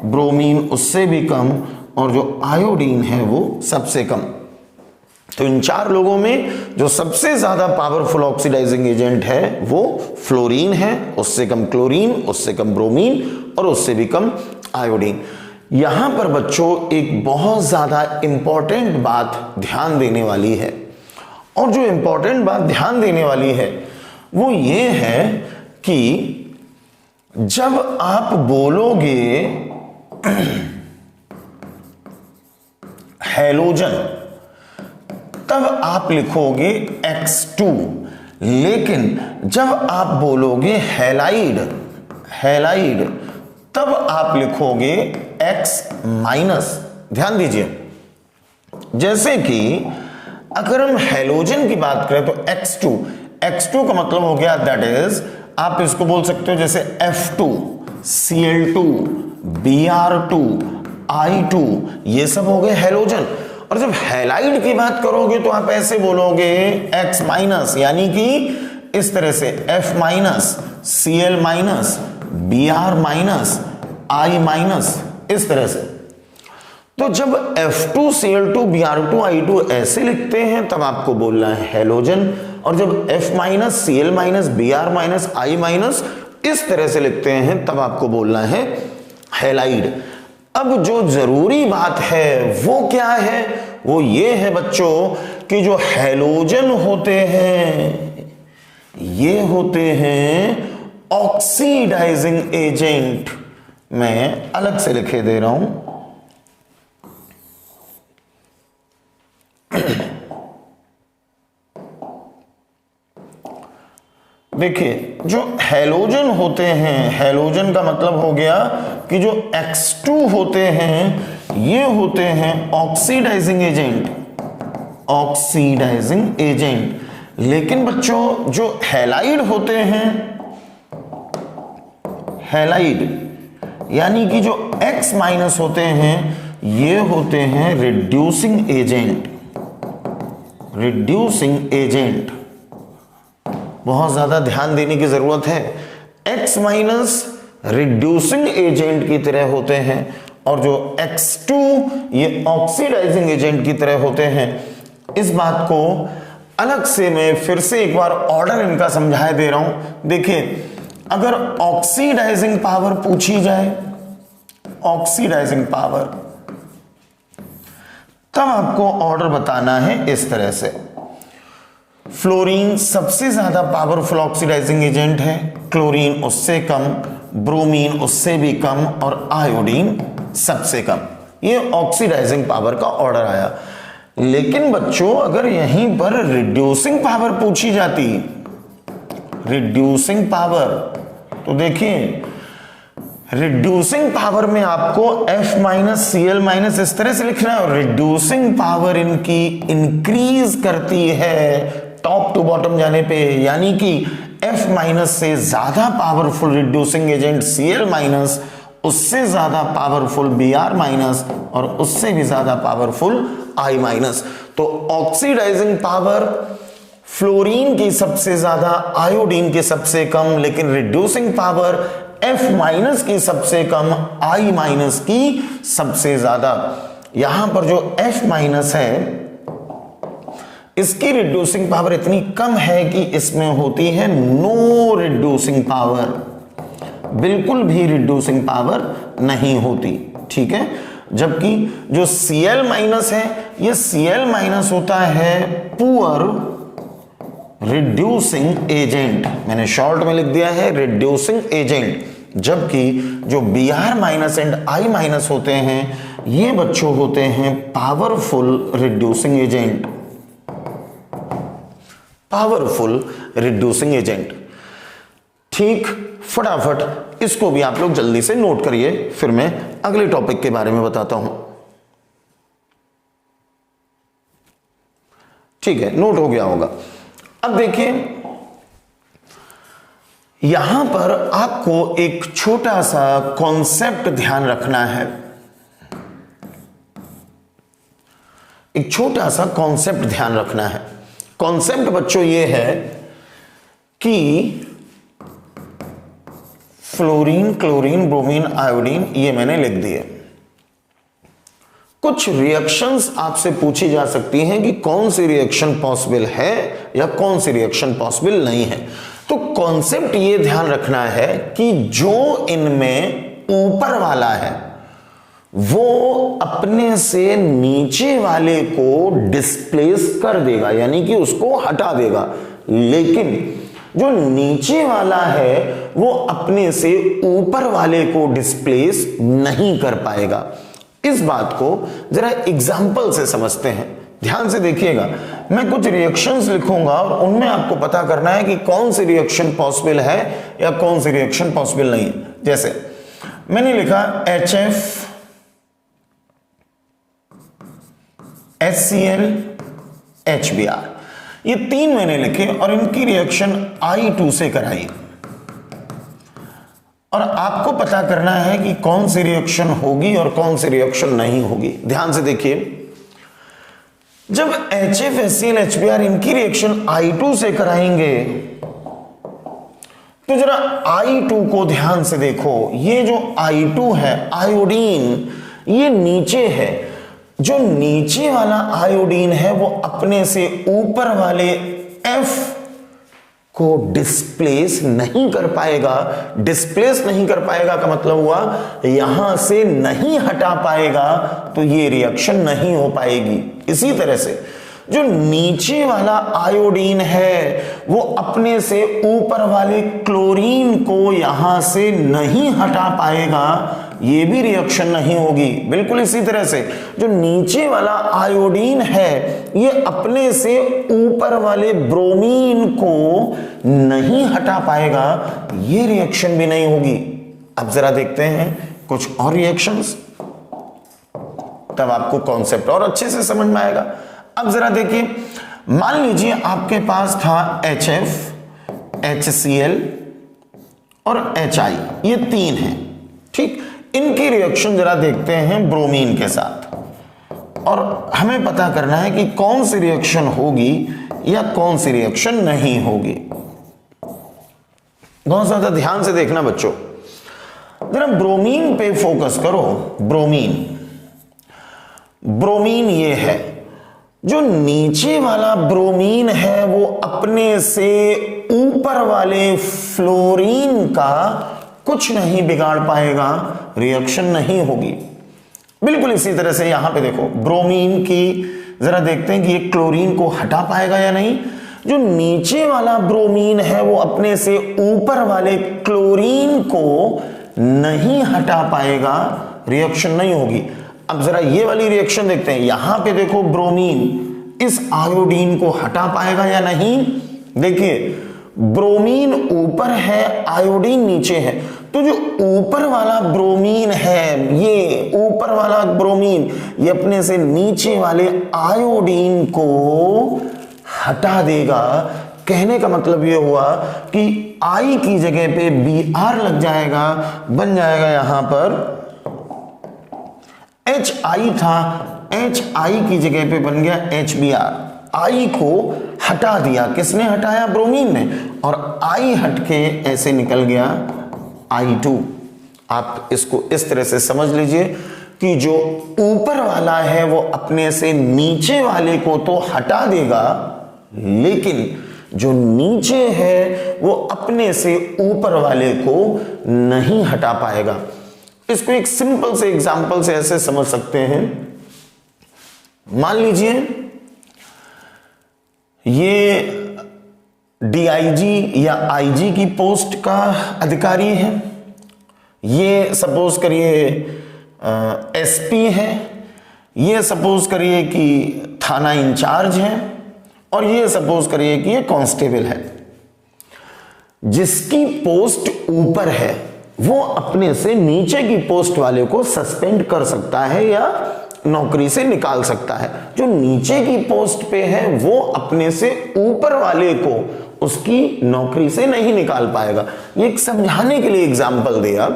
ब्रोमीन उससे भी कम, और जो आयोडीन है वो सबसे कम। तो इन चार लोगों में जो सबसे ज्यादा पावरफुल ऑक्सीडाइजिंग एजेंट है वो फ्लोरीन है, उससे कम क्लोरीन, उससे कम ब्रोमीन और उससे भी कम आयोडीन। यहां पर बच्चों एक बहुत ज्यादा इंपॉर्टेंट बात ध्यान देने वाली है, और जो इंपॉर्टेंट बात ध्यान देने वाली है वो ये है कि जब आप बोलोगे हैलोजन, तब आप लिखोगे X2, लेकिन जब आप बोलोगे हैलाइड, हैलाइड, तब आप लिखोगे X-। ध्यान दीजिए, जैसे कि अगर हम हैलोजन की बात करें तो X2, X2 का मतलब हो गया, दैट इज आप इसको बोल सकते हो जैसे F2, Cl2, Br2, I2, ये सब हो गए हैलोजन। और जब हैलाइड की बात करोगे तो आप ऐसे बोलोगे X-, यानी कि इस तरह से F-, Cl-, Br-, I-, इस तरह से। तो जब F2, Cl2, Br2, I2 ऐसे लिखते हैं तब आपको बोलना है हैलोजन, और जब F-, Cl-, Br-, I- इस तरह से लिखते हैं तब आपको बोलना है हैलाइड। अब जो जरूरी बात है वो क्या है, वो ये है बच्चों कि जो हैलोजन होते हैं ये होते हैं ऑक्सीडाइजिंग एजेंट। मैं अलग से लिखे दे रहा हूं, देखिए जो हैलोजन होते हैं, हैलोजन का मतलब हो गया कि जो X2 होते हैं ये होते हैं ऑक्सीडाइजिंग एजेंट, ऑक्सीडाइजिंग एजेंट। लेकिन बच्चों जो हैलाइड होते हैं, हैलाइड यानी कि जो X- होते हैं ये होते हैं रिड्यूसिंग एजेंट, रिड्यूसिंग एजेंट। बहुत ज्यादा ध्यान देने की जरूरत है। X- रिड्यूसिंग एजेंट की तरह होते हैं और जो X2 ये ऑक्सीडाइजिंग एजेंट की तरह होते हैं। इस बात को अलग से मैं फिर से एक बार ऑर्डर इनका समझाए दे रहा हूं। देखिए, अगर ऑक्सीडाइजिंग पावर पूछी जाए, ऑक्सीडाइजिंग पावर, तब आपको ऑर्डर बताना है इस तरह से। फ्लोरीन सबसे ज्यादा पावरफुल ऑक्सीडाइजिंग एजेंट है, क्लोरीन उससे कम, ब्रोमीन उससे भी कम और आयोडीन सबसे कम। ये ऑक्सीडाइजिंग पावर का ऑर्डर आया। लेकिन बच्चों अगर यहीं पर रिड्यूसिंग पावर पूछी जाती, रिड्यूसिंग पावर, तो देखिए रिड्यूसिंग पावर में आपको F- Cl- इस तरह से लिखना है। रिड्यूसिंग पावर इनकी इंक्रीज करती है टॉप टू बॉटम जाने पे, यानी कि F- से ज्यादा पावरफुल रिड्यूसिंग एजेंट Cl-, उससे ज्यादा पावरफुल Br- और उससे भी ज्यादा पावरफुल I-। तो ऑक्सीडाइजिंग पावर फ्लोरीन की सबसे ज्यादा, आयोडीन की सबसे कम, लेकिन रिड्यूसिंग पावर F- की सबसे कम, I- की सबसे ज्यादा। यहां पर जो F- है इसकी रिड्यूसिंग पावर इतनी कम है कि इसमें होती है नो रिड्यूसिंग पावर, बिल्कुल भी रिड्यूसिंग पावर नहीं होती, ठीक है। जबकि जो Cl- है, ये Cl- होता है पुअर रिड्यूसिंग एजेंट, मैंने शॉर्ट में लिख दिया है रिड्यूसिंग एजेंट। जबकि जो Br- एंड I- होते हैं, ये बच्चों होते हैं powerful reducing agent, powerful reducing agent. ठीक, फटाफट इसको भी आप लोग जल्दी से नोट करिए, फिर मैं अगले टॉपिक के बारे में बताता हूं। ठीक है, नोट हो गया होगा। अब देखिए, यहां पर आपको एक छोटा सा कॉन्सेप्ट ध्यान रखना है, एक छोटा सा कॉन्सेप्ट ध्यान रखना है। कॉन्सेप्ट बच्चों ये है कि फ्लोरीन, क्लोरीन, ब्रोमीन, आयोडीन, ये मैंने लिख दिए। कुछ रिएक्शंस आपसे पूछी जा सकती हैं कि कौन सी रिएक्शन पॉसिबल है या कौन सी रिएक्शन पॉसिबल नहीं है। तो कॉन्सेप्ट ये ध्यान रखना है कि जो इनमें ऊपर वाला है वो अपने से नीचे वाले को डिस्प्लेस कर देगा, यानी कि उसको हटा देगा, लेकिन जो नीचे वाला है वो अपने से ऊपर वाले को डिस्प्लेस नहीं कर पाएगा। इस बात को जरा एग्जाम्पल से समझते हैं, ध्यान से देखिएगा। मैं कुछ रिएक्शंस लिखूंगा और उनमें आपको पता करना है कि कौन सी रिएक्शन पॉसिबल है या कौन सी रिएक्शन पॉसिबल नहीं है। जैसे मैंने लिखा HF, HCl, HBr, ये तीन मैंने लिखे और इनकी रिएक्शन I2 से कराई, और आपको पता करना है कि कौन सी रिएक्शन होगी और कौन सी रिएक्शन नहीं होगी। ध्यान से देखिए, जब HF, HCl, HBr इनकी रिएक्शन I2 से कराएंगे तो जरा I2 को ध्यान से देखो। ये जो I2 है, आयोडीन, ये नीचे है। जो नीचे वाला आयोडीन है वो अपने से ऊपर वाले F को डिस्प्लेस नहीं कर पाएगा। डिस्प्लेस नहीं कर पाएगा का मतलब हुआ यहां से नहीं हटा पाएगा, तो ये रिएक्शन नहीं हो पाएगी। इसी तरह से जो नीचे वाला आयोडीन है वो अपने से ऊपर वाले क्लोरीन को यहां से नहीं हटा पाएगा, ये भी रिएक्शन नहीं होगी। बिल्कुल इसी तरह से जो नीचे वाला आयोडीन है ये अपने से ऊपर वाले ब्रोमीन को नहीं हटा पाएगा, ये रिएक्शन भी नहीं होगी। अब जरा देखते हैं कुछ और रिएक्शंस, तब आपको कॉन्सेप्ट और अच्छे से समझ में आएगा। अब जरा देखिए, मान लीजिए आपके पास था HF, HCl और HI, ये तीन हैं, ठीक। इनकी रिएक्शन जरा देखते हैं ब्रोमीन के साथ, और हमें पता करना है कि कौन सी रिएक्शन होगी या कौन सी रिएक्शन नहीं होगी। बहुत ज्यादा ध्यान से देखना बच्चों, जरा ब्रोमीन पे फोकस करो। ब्रोमीन, ब्रोमीन ये है, जो नीचे वाला ब्रोमीन है वो अपने से ऊपर वाले फ्लोरीन का कुछ नहीं बिगाड़ पाएगा, रिएक्शन नहीं होगी। बिल्कुल इसी तरह से यहां पे देखो, ब्रोमीन की जरा देखते हैं कि ये क्लोरीन को हटा पाएगा या नहीं। जो नीचे वाला ब्रोमीन है वो अपने से ऊपर वाले क्लोरीन को नहीं हटा पाएगा, रिएक्शन नहीं होगी। अब जरा ये वाली रिएक्शन देखते हैं, यहां पे देखो ब्रोमीन इस आयोडीन को हटा पाएगा या नहीं। देखिए ब्रोमीन ऊपर है, आयोडीन नीचे है, तो जो ऊपर वाला ब्रोमीन है, ये ऊपर वाला ब्रोमीन ये अपने से नीचे वाले आयोडीन को हटा देगा। कहने का मतलब ये हुआ कि I की जगह पे Br लग जाएगा, बन जाएगा यहां पर HI था, HI की जगह पे बन गया HBr। I को हटा दिया, किसने हटाया? ब्रोमीन ने, और I हटके ऐसे निकल गया I2। आप इसको इस तरह से समझ लीजिए कि जो ऊपर वाला है वो अपने से नीचे वाले को तो हटा देगा, लेकिन जो नीचे है वो अपने से ऊपर वाले को नहीं हटा पाएगा। इसको एक सिंपल से एग्जांपल से ऐसे समझ सकते हैं। मान लीजिए ये DIG या IG की पोस्ट का अधिकारी है, ये सपोज करिए SP है, ये सपोज करिए कि थाना इंचार्ज है, और ये सपोज करिए कि ये कांस्टेबल है। जिसकी पोस्ट ऊपर है वो अपने से नीचे की पोस्ट वाले को सस्पेंड कर सकता है या नौकरी से निकाल सकता है। जो नीचे की पोस्ट पे है वो अपने से ऊपर वाले को उसकी नौकरी से नहीं निकाल पाएगा। ये एक समझाने के लिए एग्जाम्पल दिया,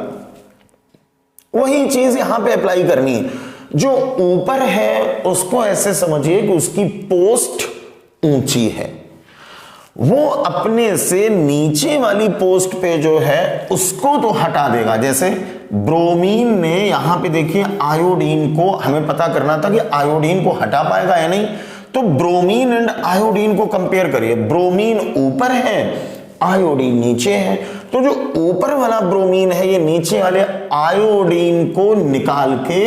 वही चीज यहां पे अप्लाई करनी है। जो ऊपर है उसको ऐसे समझिए कि उसकी पोस्ट ऊंची है, वो अपने से नीचे वाली पोस्ट पे जो है उसको तो हटा देगा। जैसे ब्रोमीन ने यहां पे देखिए आयोडीन को, हमें पता करना था कि आयोडीन को हटा पाएगा या नहीं, तो ब्रोमीन एंड आयोडीन को कंपेयर करिए। ब्रोमीन ऊपर है, आयोडीन नीचे है, तो जो ऊपर वाला ब्रोमीन है ये नीचे वाले आयोडीन को निकाल के,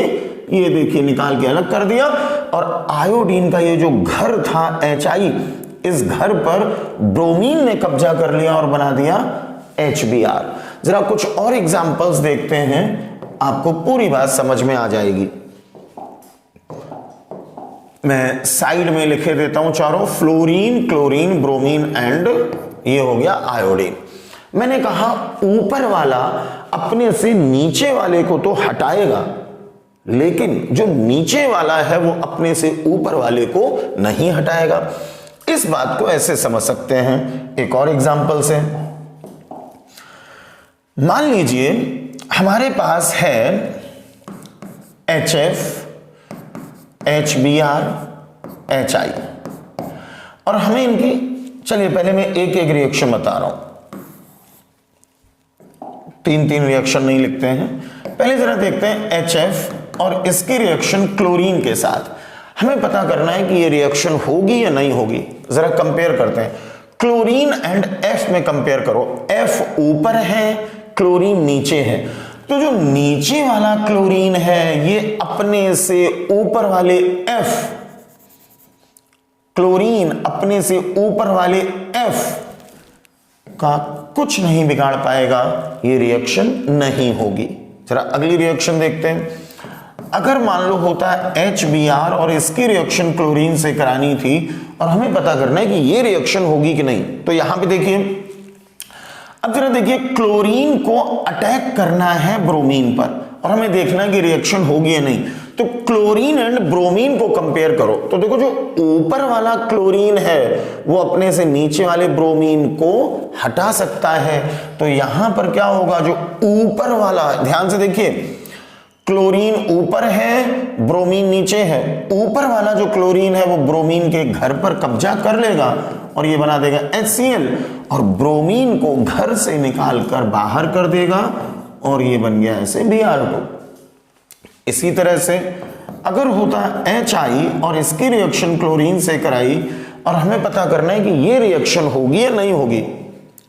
ये देखिए निकाल के अलग कर दिया, और आयोडीन का ये जो घर था HI, इस घर पर ब्रोमीन ने कब्जा कर लिया और बना दिया HBr। जरा कुछ और एग्जांपल्स देखते हैं, आपको पूरी बात समझ में आ जाएगी। मैं साइड में लिखे देता हूं चारों, फ्लोरीन, क्लोरीन, ब्रोमीन एंड ये हो गया आयोडीन। मैंने कहा ऊपर वाला अपने से नीचे वाले को तो हटाएगा, लेकिन जो नीचे वाला है वो अपने से ऊपर वाले को नहीं हटाएगा। इस बात को ऐसे समझ सकते हैं एक और एग्जांपल से। मान लीजिए हमारे पास है HF, HBr, HI, और हमें इनकी, चलिए पहले मैं एक एक रिएक्शन बता रहा हूं, तीन तीन रिएक्शन नहीं लिखते हैं। पहले जरा देखते हैं HF और इसकी रिएक्शन क्लोरीन के साथ। हमें पता करना है कि ये रिएक्शन होगी या नहीं होगी। जरा कंपेयर करते हैं, क्लोरीन एंड F में कंपेयर करो। F ऊपर है, क्लोरीन नीचे है, तो जो नीचे वाला क्लोरीन है ये अपने से ऊपर वाले F, क्लोरीन अपने से ऊपर वाले F का कुछ नहीं बिगाड़ पाएगा, ये रिएक्शन नहीं होगी। जरा अगली रिएक्शन देखते हैं। अगर मान लो होता है HBr और इसकी रिएक्शन क्लोरीन से करानी थी और हमें पता करना है कि ये रिएक्शन होगी कि नहीं, तो यहां पे देखिए, अब जरा देखिए क्लोरीन को अटैक करना है ब्रोमीन पर और हमें देखना है कि रिएक्शन होगी या नहीं। तो क्लोरीन एंड ब्रोमीन को कंपेयर करो, तो देखो जो ऊपर वाला क्लोरीन है वो अपने से नीचे वाले ब्रोमीन को हटा सकता है। तो यहां पर क्या होगा, जो ऊपर वाला, ध्यान से देखिए, क्लोरीन ऊपर है, ब्रोमीन नीचे है, ऊपर वाला जो क्लोरीन है वो ब्रोमीन के घर पर कब्जा कर लेगा और ये बना देगा HCl, और ब्रोमीन को घर से निकालकर बाहर कर देगा और ये बन गया ऐसे Br2। इसी तरह से अगर होता HI और इसकी रिएक्शन क्लोरीन से कराई और हमें पता करना है कि ये रिएक्शन होगी या नहीं होगी,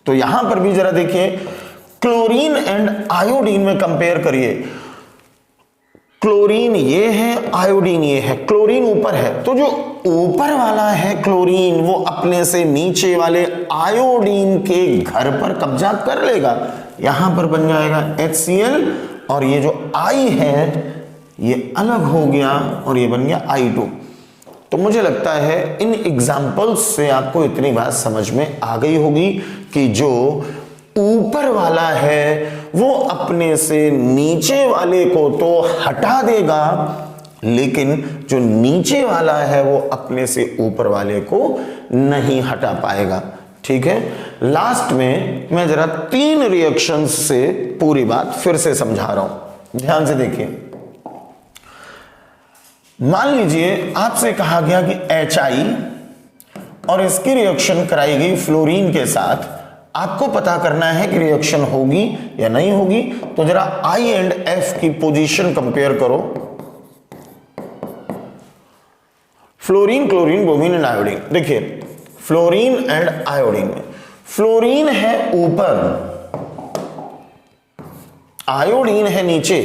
तो यहां पर भी जरा देखिए, क्लोरीन एंड आयोडीन में कंपेयर करिए। क्लोरीन ये है, आयोडीन ये है, क्लोरीन ऊपर है, तो जो ऊपर वाला है क्लोरीन वो अपने से नीचे वाले आयोडीन के घर पर कब्जा कर लेगा, यहां पर बन जाएगा HCl, और ये जो I है ये अलग हो गया और ये बन गया I2। तो मुझे लगता है इन एग्जाम्पल्स से आपको इतनी बात समझ में आ गई होगी कि जो ऊपर वाला है वो अपने से नीचे वाले को तो हटा देगा, लेकिन जो नीचे वाला है वो अपने से ऊपर वाले को नहीं हटा पाएगा। ठीक है, लास्ट में मैं जरा 3 रिएक्शंस से पूरी बात फिर से समझा रहा हूं, ध्यान से देखिए। मान लीजिए आपसे कहा गया कि HI और इसकी रिएक्शन कराई गई फ्लोरीन के साथ, आपको पता करना है कि रिएक्शन होगी या नहीं होगी। तो जरा I एंड F की पोजीशन कंपेयर करो, fluorine, chlorine, bromine and iodine. देखिए फ्लोरीन एंड आयोडीन में फ्लोरीन है ऊपर, आयोडीन है नीचे।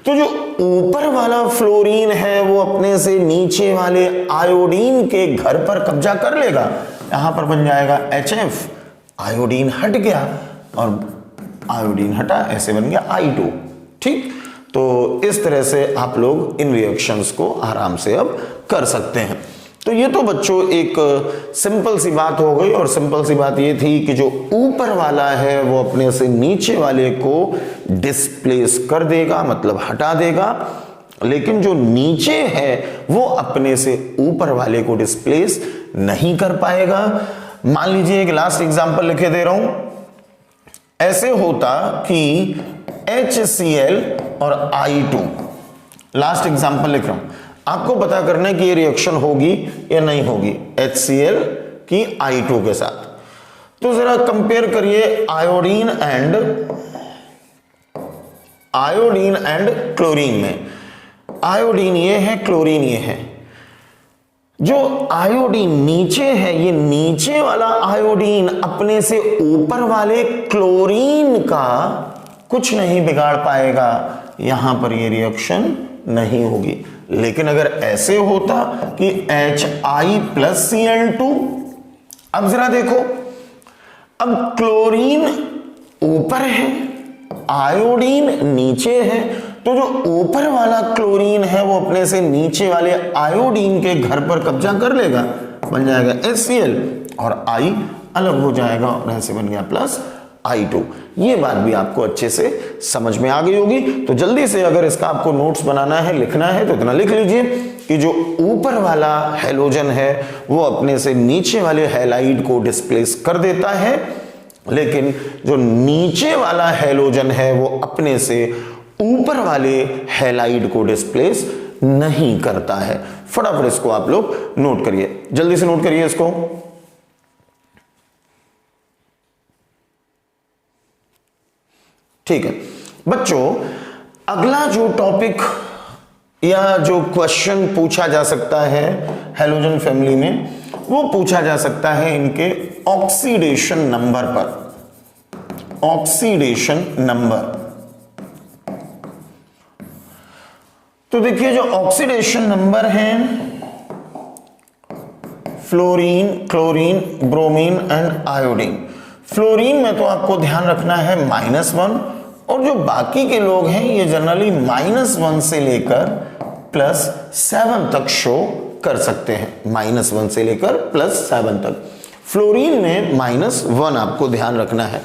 तो जो ऊपर वाला फ्लोरीन है वो अपने से नीचे वाले आयोडीन के घर पर कब्जा कर लेगा। यहां पर बन जाएगा HF, आयोडीन हट गया और आयोडीन हटा, ऐसे बन गया I2। ठीक, तो इस तरह से आप लोग इन रिएक्शंस को आराम से अब कर सकते हैं। तो ये तो बच्चों एक सिंपल सी बात हो गई, और सिंपल सी बात ये थी कि जो ऊपर वाला है वो अपने से नीचे वाले को डिस्प्लेस कर देगा, मतलब हटा देगा, लेकिन जो नीचे है वो अपने से ऊपर वाले को डिस्प्लेस नहीं कर पाएगा। मान लीजिए एक लास्ट एग्जांपल लिखे दे रहा हूं। ऐसे होता कि HCl और I2, लास्ट एग्जांपल लिख रहा हूं, आपको पता करना है कि ये रिएक्शन होगी या नहीं होगी HCl की I2 के साथ। तो जरा कंपेयर करिए आयोडीन एंड क्लोरीन में। आयोडीन ये है, क्लोरीन ये है। जो आयोडीन नीचे है, ये नीचे वाला आयोडीन अपने से ऊपर वाले क्लोरीन का कुछ नहीं बिगाड़ पाएगा, यहां पर ये रिएक्शन नहीं होगी। लेकिन अगर ऐसे होता कि HI प्लस Cl2, अब जरा देखो, अब क्लोरीन ऊपर है, आयोडीन नीचे है, तो जो ऊपर वाला क्लोरीन है वो अपने से नीचे वाले आयोडीन के घर पर कब्जा कर लेगा, बन जाएगा HCl और I अलग हो जाएगा और ऐसे बन गया प्लस I2। ये बात भी आपको अच्छे से समझ में आ गई होगी। तो जल्दी से अगर इसका आपको नोट्स बनाना है, लिखना है, तो इतना लिख लीजिए कि जो ऊपर वाला हैलोजन है वो अपने से नीचे वाले हैलाइड को डिस्प्लेस कर देता है, लेकिन जो नीचे वाला हैलोजन है वो अपने से ऊपर वाले हैलाइड को डिस्प्लेस नहीं करता है। फटाफट इसको आप लोग नोट करिए, जल्दी से नोट करिए इसको। ठीक है बच्चों, अगला जो टॉपिक या जो क्वेश्चन पूछा जा सकता है हैलोजन फैमिली में, वो पूछा जा सकता है इनके ऑक्सीडेशन नंबर पर। ऑक्सीडेशन नंबर, तो देखिए जो ऑक्सीडेशन नंबर है fluorine, chlorine, bromine and iodine. Fluorine में तो आपको ध्यान रखना है -1, और जो बाकी के लोग हैं ये जनरली -1 से लेकर +7 तक शो कर सकते हैं, -1 से लेकर +7 तक। फ्लोरीन में -1 आपको ध्यान रखना है।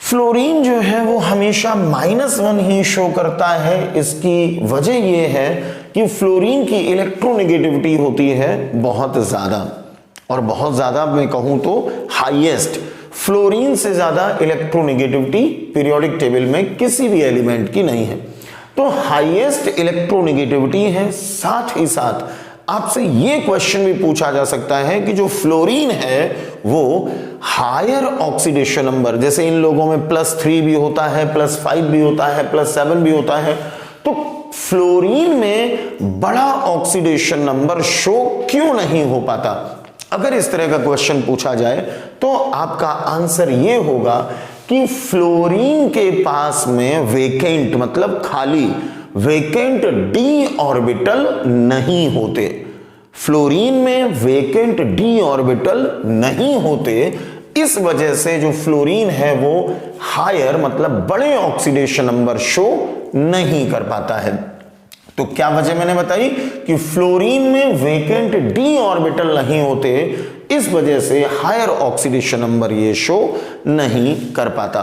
फ्लोरीन जो है वो हमेशा -1 ही शो करता है। इसकी वजह ये है कि फ्लोरीन की इलेक्ट्रोनेगेटिविटी होती है बहुत ज्यादा, और बहुत ज्यादा मैं कहूं तो हाईएस्ट। फ्लोरीन से ज्यादा इलेक्ट्रोनेगेटिविटी पीरियोडिक टेबल में किसी भी एलिमेंट की नहीं है, तो हाईएस्ट इलेक्ट्रोनेगेटिविटी है। साथ ही साथ आपसे ये क्वेश्चन भी पूछा जा सकता है कि जो फ्लोरीन है वो हायर ऑक्सीडेशन नंबर, जैसे इन लोगों में +3 भी होता है, +5 भी होता है, +7 भी होता है, तो फ्लोरीन में बड़ा ऑक्सीडेशन नंबर शो क्यों नहीं हो पाता? अगर इस तरह का क्वेश्चन पूछा जाए तो आपका आंसर ये होगा कि फ्लोरीन के पास में वेकेंट मतलब खाली वेकेंट d ऑर्बिटल नहीं होते। फ्लोरीन में वेकेंट d ऑर्बिटल नहीं होते, इस वजह से जो फ्लोरीन है वो हायर मतलब बड़े ऑक्सीडेशन नंबर शो नहीं कर पाता है। तो क्या वजह मैंने बताई कि फ्लोरीन में वेकेंट d ऑर्बिटल नहीं होते, इस वजह से हायर ऑक्सीडेशन नंबर ये शो नहीं कर पाता।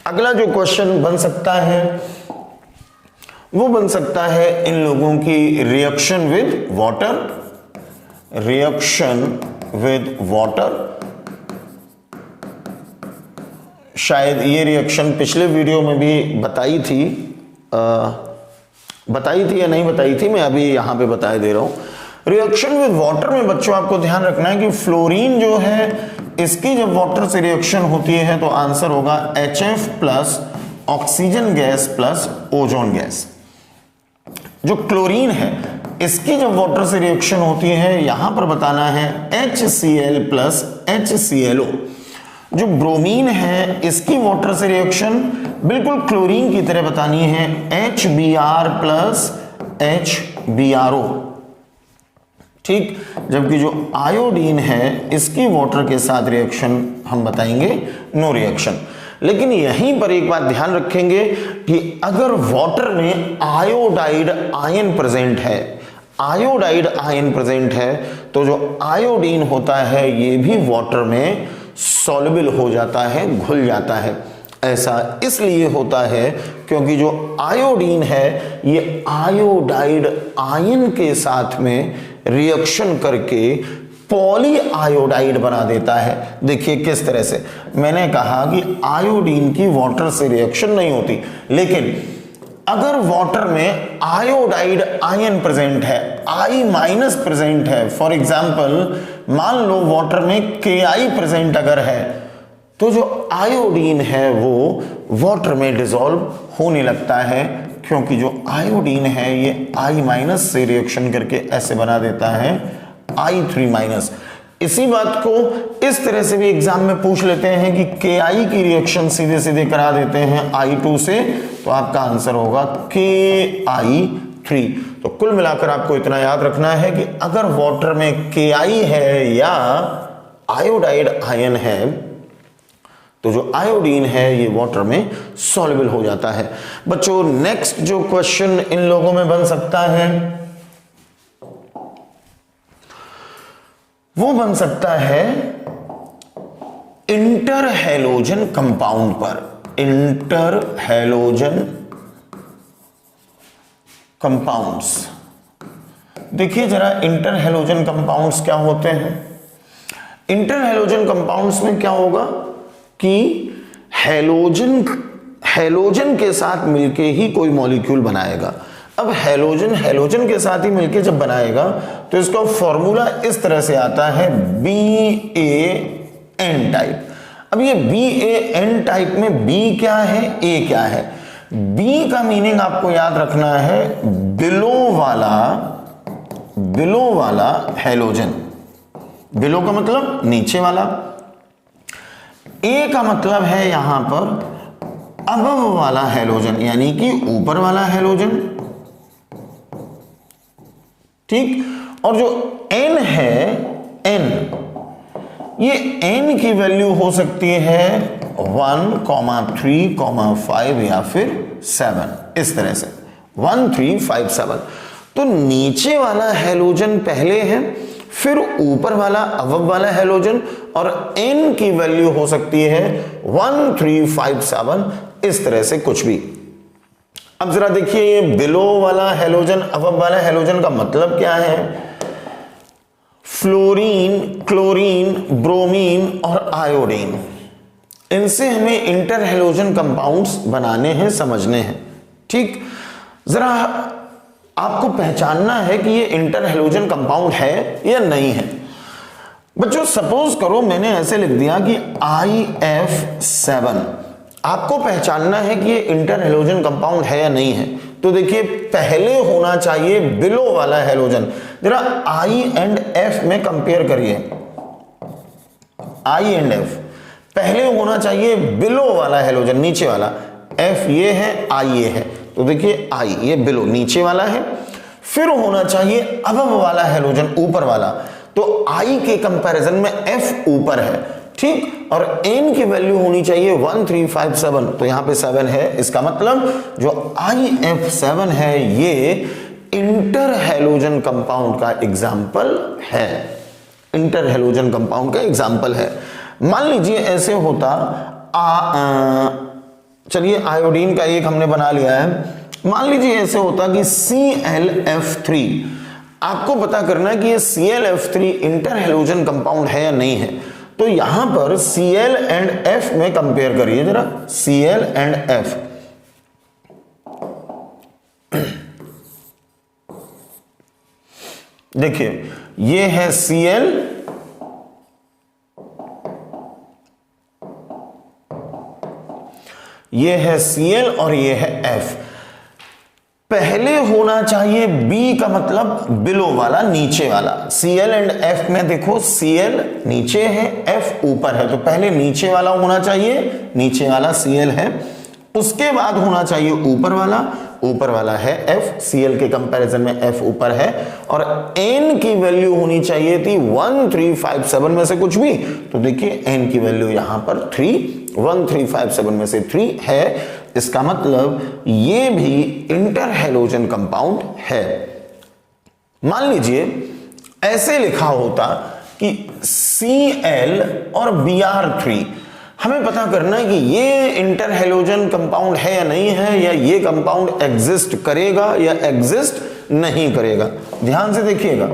अगला जो क्वेश्चन बन सकता है वो बन सकता है इन लोगों की reaction with water. Reaction with water, शायद ये रिएक्शन पिछले वीडियो में भी बताई थी, बताई थी या नहीं बताई थी, मैं अभी यहां पे बताए दे रहा हूं। रिएक्शन विद वाटर में बच्चों आपको ध्यान रखना है कि फ्लोरीन जो है इसकी जब वाटर से रिएक्शन होती है तो आंसर होगा HF plus oxygen gas plus ozone gas. जो क्लोरीन है इसकी जब वाटर से रिएक्शन होती है यहां पर बताना है HCl प्लस HClO। जो ब्रोमीन है इसकी वाटर से रिएक्शन बिल्कुल क्लोरीन की तरह बतानी है HBr प्लस HBrO, ठीक। जबकि जो आयोडीन है इसकी वाटर के साथ रिएक्शन हम बताएंगे नो रिएक्शन। लेकिन यहीं पर एक बात ध्यान रखेंगे कि अगर वाटर में आयोडाइड आयन प्रेजेंट है, आयोडाइड आयन प्रेजेंट है, तो जो आयोडीन होता है ये भी वाटर में सॉल्युबल हो जाता है, घुल जाता है। ऐसा इसलिए होता है क्योंकि जो आयोडीन है ये आयोडाइड आयन के साथ में रिएक्शन करके पॉली आयोडाइड बना देता है। देखिए किस तरह से, मैंने कहा कि आयोडीन की वाटर से रिएक्शन नहीं होती, लेकिन अगर वाटर में आयोडाइड आयन प्रेजेंट है, I- प्रेजेंट है, फॉर एग्जांपल मान लो वाटर में Ki प्रेजेंट अगर है, तो जो आयोडीन है वो वाटर में डिसॉल्व होने लगता है, क्योंकि जो आयोडीन है ये I- से रिएक्शन करके ऐसे बना देता है I3-। इसी बात को इस तरह से भी एग्जाम में पूछ लेते हैं कि Ki की रिएक्शन सीधे सीधे करा देते हैं I2 से, तो आपका आंसर होगा Ki3। तो कुल मिलाकर आपको इतना याद रखना है कि अगर वाटर में Ki है या आयोडाइड आयन है तो जो आयोडीन है ये वाटर में सॉल्युबल हो जाता है। बच्चों नेक्स्ट जो क्वेश्चन इन लोगों में बन सकता है वो बन सकता है इंटर हैलोजन कंपाउंड पर। इंटर हैलोजन कंपाउंड्स, देखिए जरा इंटर हैलोजन कंपाउंड्स क्या होते हैं। इंटर हैलोजन कंपाउंड्स में क्या होगा कि हैलोजन के साथ मिलके ही कोई मॉलिक्यूल बनाएगा। अब हैलोजन के साथ ही मिलके जब बनाएगा तो इसका फॉर्मूला इस तरह से आता है BaN टाइप। अब ये BaN टाइप में B क्या है, A क्या है। B का मीनिंग आपको याद रखना है बिलो वाला हैलोजन। बिलो का मतलब नीचे वाला, A का मतलब है यहां पर अबव वाला हैलोजन, यानी कि ऊपर वाला हैलोजन, ठीक। और जो N है, N, ये N की वैल्यू हो सकती है 1, 3, 5 या फिर 7, इस तरह से 1, 3, 5, 7। तो नीचे वाला हैलोजन पहले है, फिर ऊपर वाला अबव वाला हैलोजन, और N की वैल्यू हो सकती है 1, 3, 5, 7, इस तरह से कुछ भी। अब जरा देखिए ये बिलो वाला हैलोजन अबव वाला हैलोजन का मतलब क्या है। फ्लोरीन, क्लोरीन, ब्रोमीन और आयोडीन, इनसे हमें इंटर हैलोजन कंपाउंड्स बनाने हैं, समझने हैं, ठीक। जरा आपको पहचानना है कि ये इंटर हैलोजन कंपाउंड है या नहीं है। बच्चों सपोज करो मैंने ऐसे लिख दिया कि IF7, आपको पहचानना है कि ये इंटर हैलोजन कंपाउंड है या नहीं है। तो देखिए पहले होना चाहिए बिलो वाला हैलोजन। जरा I एंड F में कंपेयर करिए, I एंड F, पहले होना चाहिए बिलो वाला हैलोजन, नीचे वाला। F ये है, I ये है, तो देखिए I ये बिलो नीचे वाला है, फिर होना चाहिए अबव वाला हैलोजन ऊपर वाला, तो I के कंपैरिजन में F ऊपर है, ठीक। और N की वैल्यू होनी चाहिए 1, 3, 5, 7, तो यहां पे 7 है। इसका मतलब जो IF7 है ये इंटर हैलोजन कंपाउंड का एग्जाम्पल है, इंटर हैलोजन कंपाउंड का एग्जाम्पल है। मान लीजिए ऐसे होता, चलिए आयोडीन का एक हमने बना लिया है, मान लीजिए ऐसे होता कि ClF3। आपको पता करना है कि ये ClF3 इंटर हैलोजन कंपाउंड है या नहीं है। तो यहां पर Cl एंड F में कंपेयर करिए जरा, Cl एंड F। देखिए ये है Cl, ये है Cl और ये है F। पहले होना चाहिए B का मतलब बिलो वाला, नीचे वाला। Cl एंड F में देखो Cl नीचे है, F ऊपर है, तो पहले नीचे वाला होना चाहिए, नीचे वाला Cl है, उसके बाद होना चाहिए ऊपर वाला, ऊपर वाला है F। Cl के कंपैरिजन में F ऊपर है और N की वैल्यू होनी चाहिए थी 1357 में से कुछ भी, तो देखिए N की वैल्यू यहां पर 3, 1357 में से 3 है। इसका मतलब ये भी इंटर हैलोजन कंपाउंड है। मान लीजिए ऐसे लिखा होता कि Cl और Br3, हमें पता करना है कि ये इंटर हैलोजन कंपाउंड है या नहीं है, या ये कंपाउंड एग्जिस्ट करेगा या एग्जिस्ट नहीं करेगा। ध्यान से देखिएगा,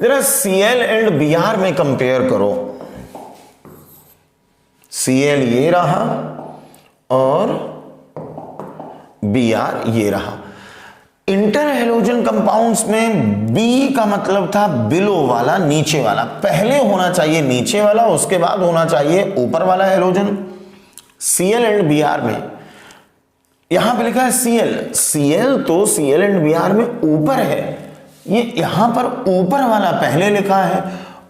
जरा Cl एंड Br में कंपेयर करो। Cl ये रहा और Br ये रहा। इंटर हैलोजन कंपाउंड्स में B का मतलब था बिलो वाला, नीचे वाला। पहले होना चाहिए नीचे वाला, उसके बाद होना चाहिए ऊपर वाला हैलोजन। Cl एंड Br में यहां पे लिखा है Cl तो Cl एंड Br में ऊपर है, ये यहां पर ऊपर वाला पहले लिखा है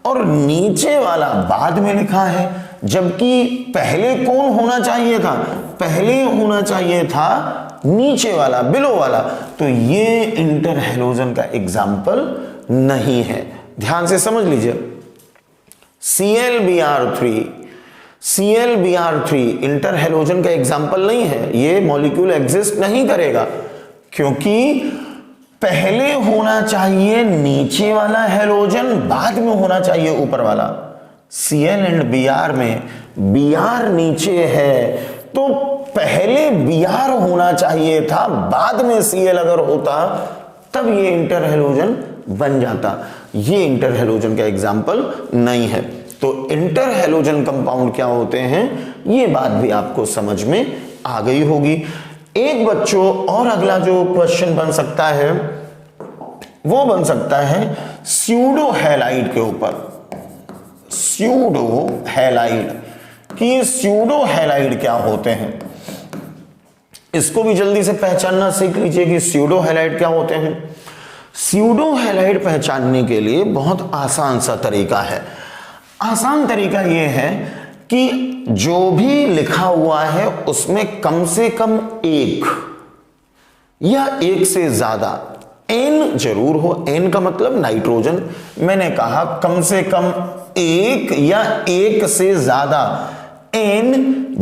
और नीचे वाला बाद में लिखा है, जबकि पहले कौन होना चाहिए था? पहले होना चाहिए था नीचे वाला, बिलो वाला। तो ये इंटर हैलोजन का एग्जाम्पल नहीं है। ध्यान से समझ लीजिए, ClBr3 इंटर हैलोजन का एग्जाम्पल नहीं है, ये मॉलिक्यूल एग्जिस्ट नहीं करेगा, क्योंकि पहले होना चाहिए नीचे वाला हैलोजन, बाद में होना चाहिए ऊपर वाला। Cl एंड Br में Br नीचे है, तो पहले Br होना चाहिए था, बाद में Cl अगर होता तब ये इंटर हैलोजन बन जाता। ये इंटर हैलोजन का एग्जाम्पल नहीं है। तो इंटर हैलोजन कंपाउंड क्या होते हैं, ये बात भी आपको समझ में आ गई होगी। एक बच्चों और अगला जो क्वेश्चन बन सकता है वो बन सकता है स्यूडो हैलाइड के ऊपर। स्यूडो हैलाइड, कि स्यूडो हैलाइड क्या होते हैं, इसको भी जल्दी से पहचानना सीख लीजिए कि स्यूडो हैलाइड क्या होते हैं। स्यूडो हैलाइड पहचानने के लिए बहुत आसान सा तरीका है। आसान तरीका यह है कि जो भी लिखा हुआ है उसमें कम से कम एक या एक से ज्यादा N जरूर हो। N का मतलब नाइट्रोजन। मैंने कहा कम से कम एक या एक से ज्यादा N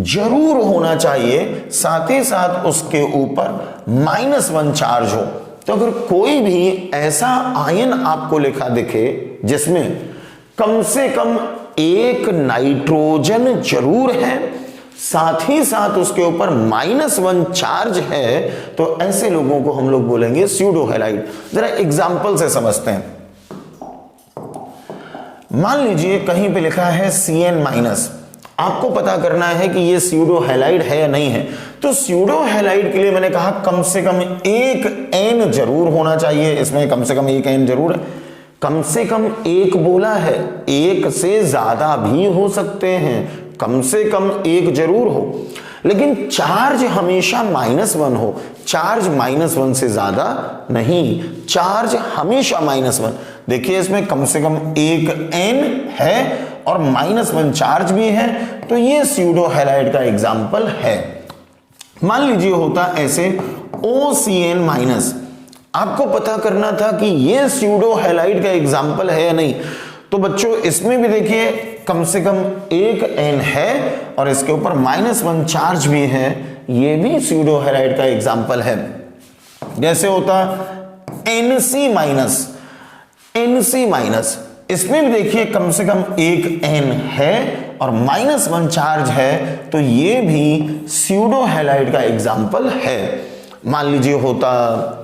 जरूर होना चाहिए, साथ ही साथ उसके ऊपर -1 चार्ज हो। तो अगर कोई भी ऐसा आयन आपको लिखा दिखे जिसमें कम से कम एक नाइट्रोजन जरूर है, साथ ही साथ उसके ऊपर -1 चार्ज है, तो ऐसे लोगों को हम लोग बोलेंगे स्यूडो हैलाइड। जरा एग्जांपल से समझते हैं। मान लीजिए कहीं पे लिखा है Cn-, आपको पता करना है कि ये स्यूडो हैलाइड है या नहीं है। तो स्यूडो हैलाइड के लिए मैंने कहा कम से कम एक N जरूर होना चाहिए, इसमें कम से कम एक N जरूर है। कम से कम एक बोला है, एक से ज्यादा भी हो सकते हैं, कम से कम एक जरूर हो, लेकिन चार्ज हमेशा -1 हो। चार्ज -1 से ज्यादा नहीं, चार्ज हमेशा -1। देखिए इसमें कम से कम एक N है और -1 चार्ज भी है, तो ये स्यूडो हैलाइड का एग्जाम्पल है। मान लीजिए होता ऐसे OCN-, आपको पता करना था कि ये स्यूडो हैलाइड का एग्जाम्पल है या नहीं। तो बच्चों इसमें भी देखिए कम से कम एक N है और इसके ऊपर -1 चार्ज भी है, ये भी स्यूडो हैलाइड का एग्जाम्पल है। जैसे होता NC-, इसमें भी देखिए कम से कम एक N है और -1 चार्ज है, तो ये भी स्यूडो हैलाइड का एग्जाम्पल है। मान लीजिए होता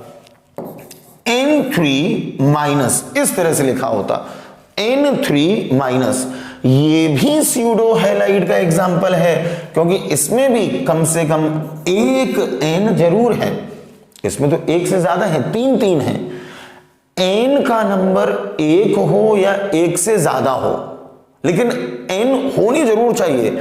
N3-, इस तरह से लिखा होता N3-, ये भी स्यूडो हैलाइड का एग्जाम्पल है, क्योंकि इसमें भी कम से कम एक N जरूर है। इसमें तो एक से ज्यादा है, 3 है। एन का नंबर 1 हो या 1 से ज्यादा हो, लेकिन एन होनी जरूर चाहिए,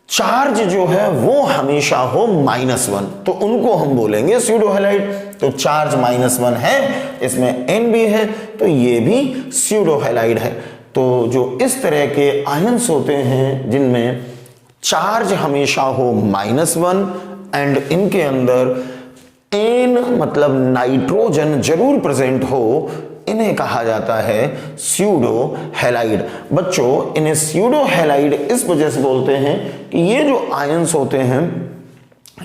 चार्ज जो है वो हमेशा हो -1, तो उनको हम बोलेंगे स्यूडो हैलाइड। तो चार्ज -1 है, इसमें एन भी है, तो ये भी स्यूडो हैलाइड है। तो जो इस तरह के आयंस होते हैं जिनमें चार्ज हमेशा हो -1 एंड इनके अंदर एन मतलब नाइट्रोजन जरूर प्रेजेंट हो, इन्हें कहा जाता है स्यूडो हैलाइड। बच्चों, इन्हें स्यूडो हैलाइड इस वजह से बोलते हैं कि ये जो आयंस होते हैं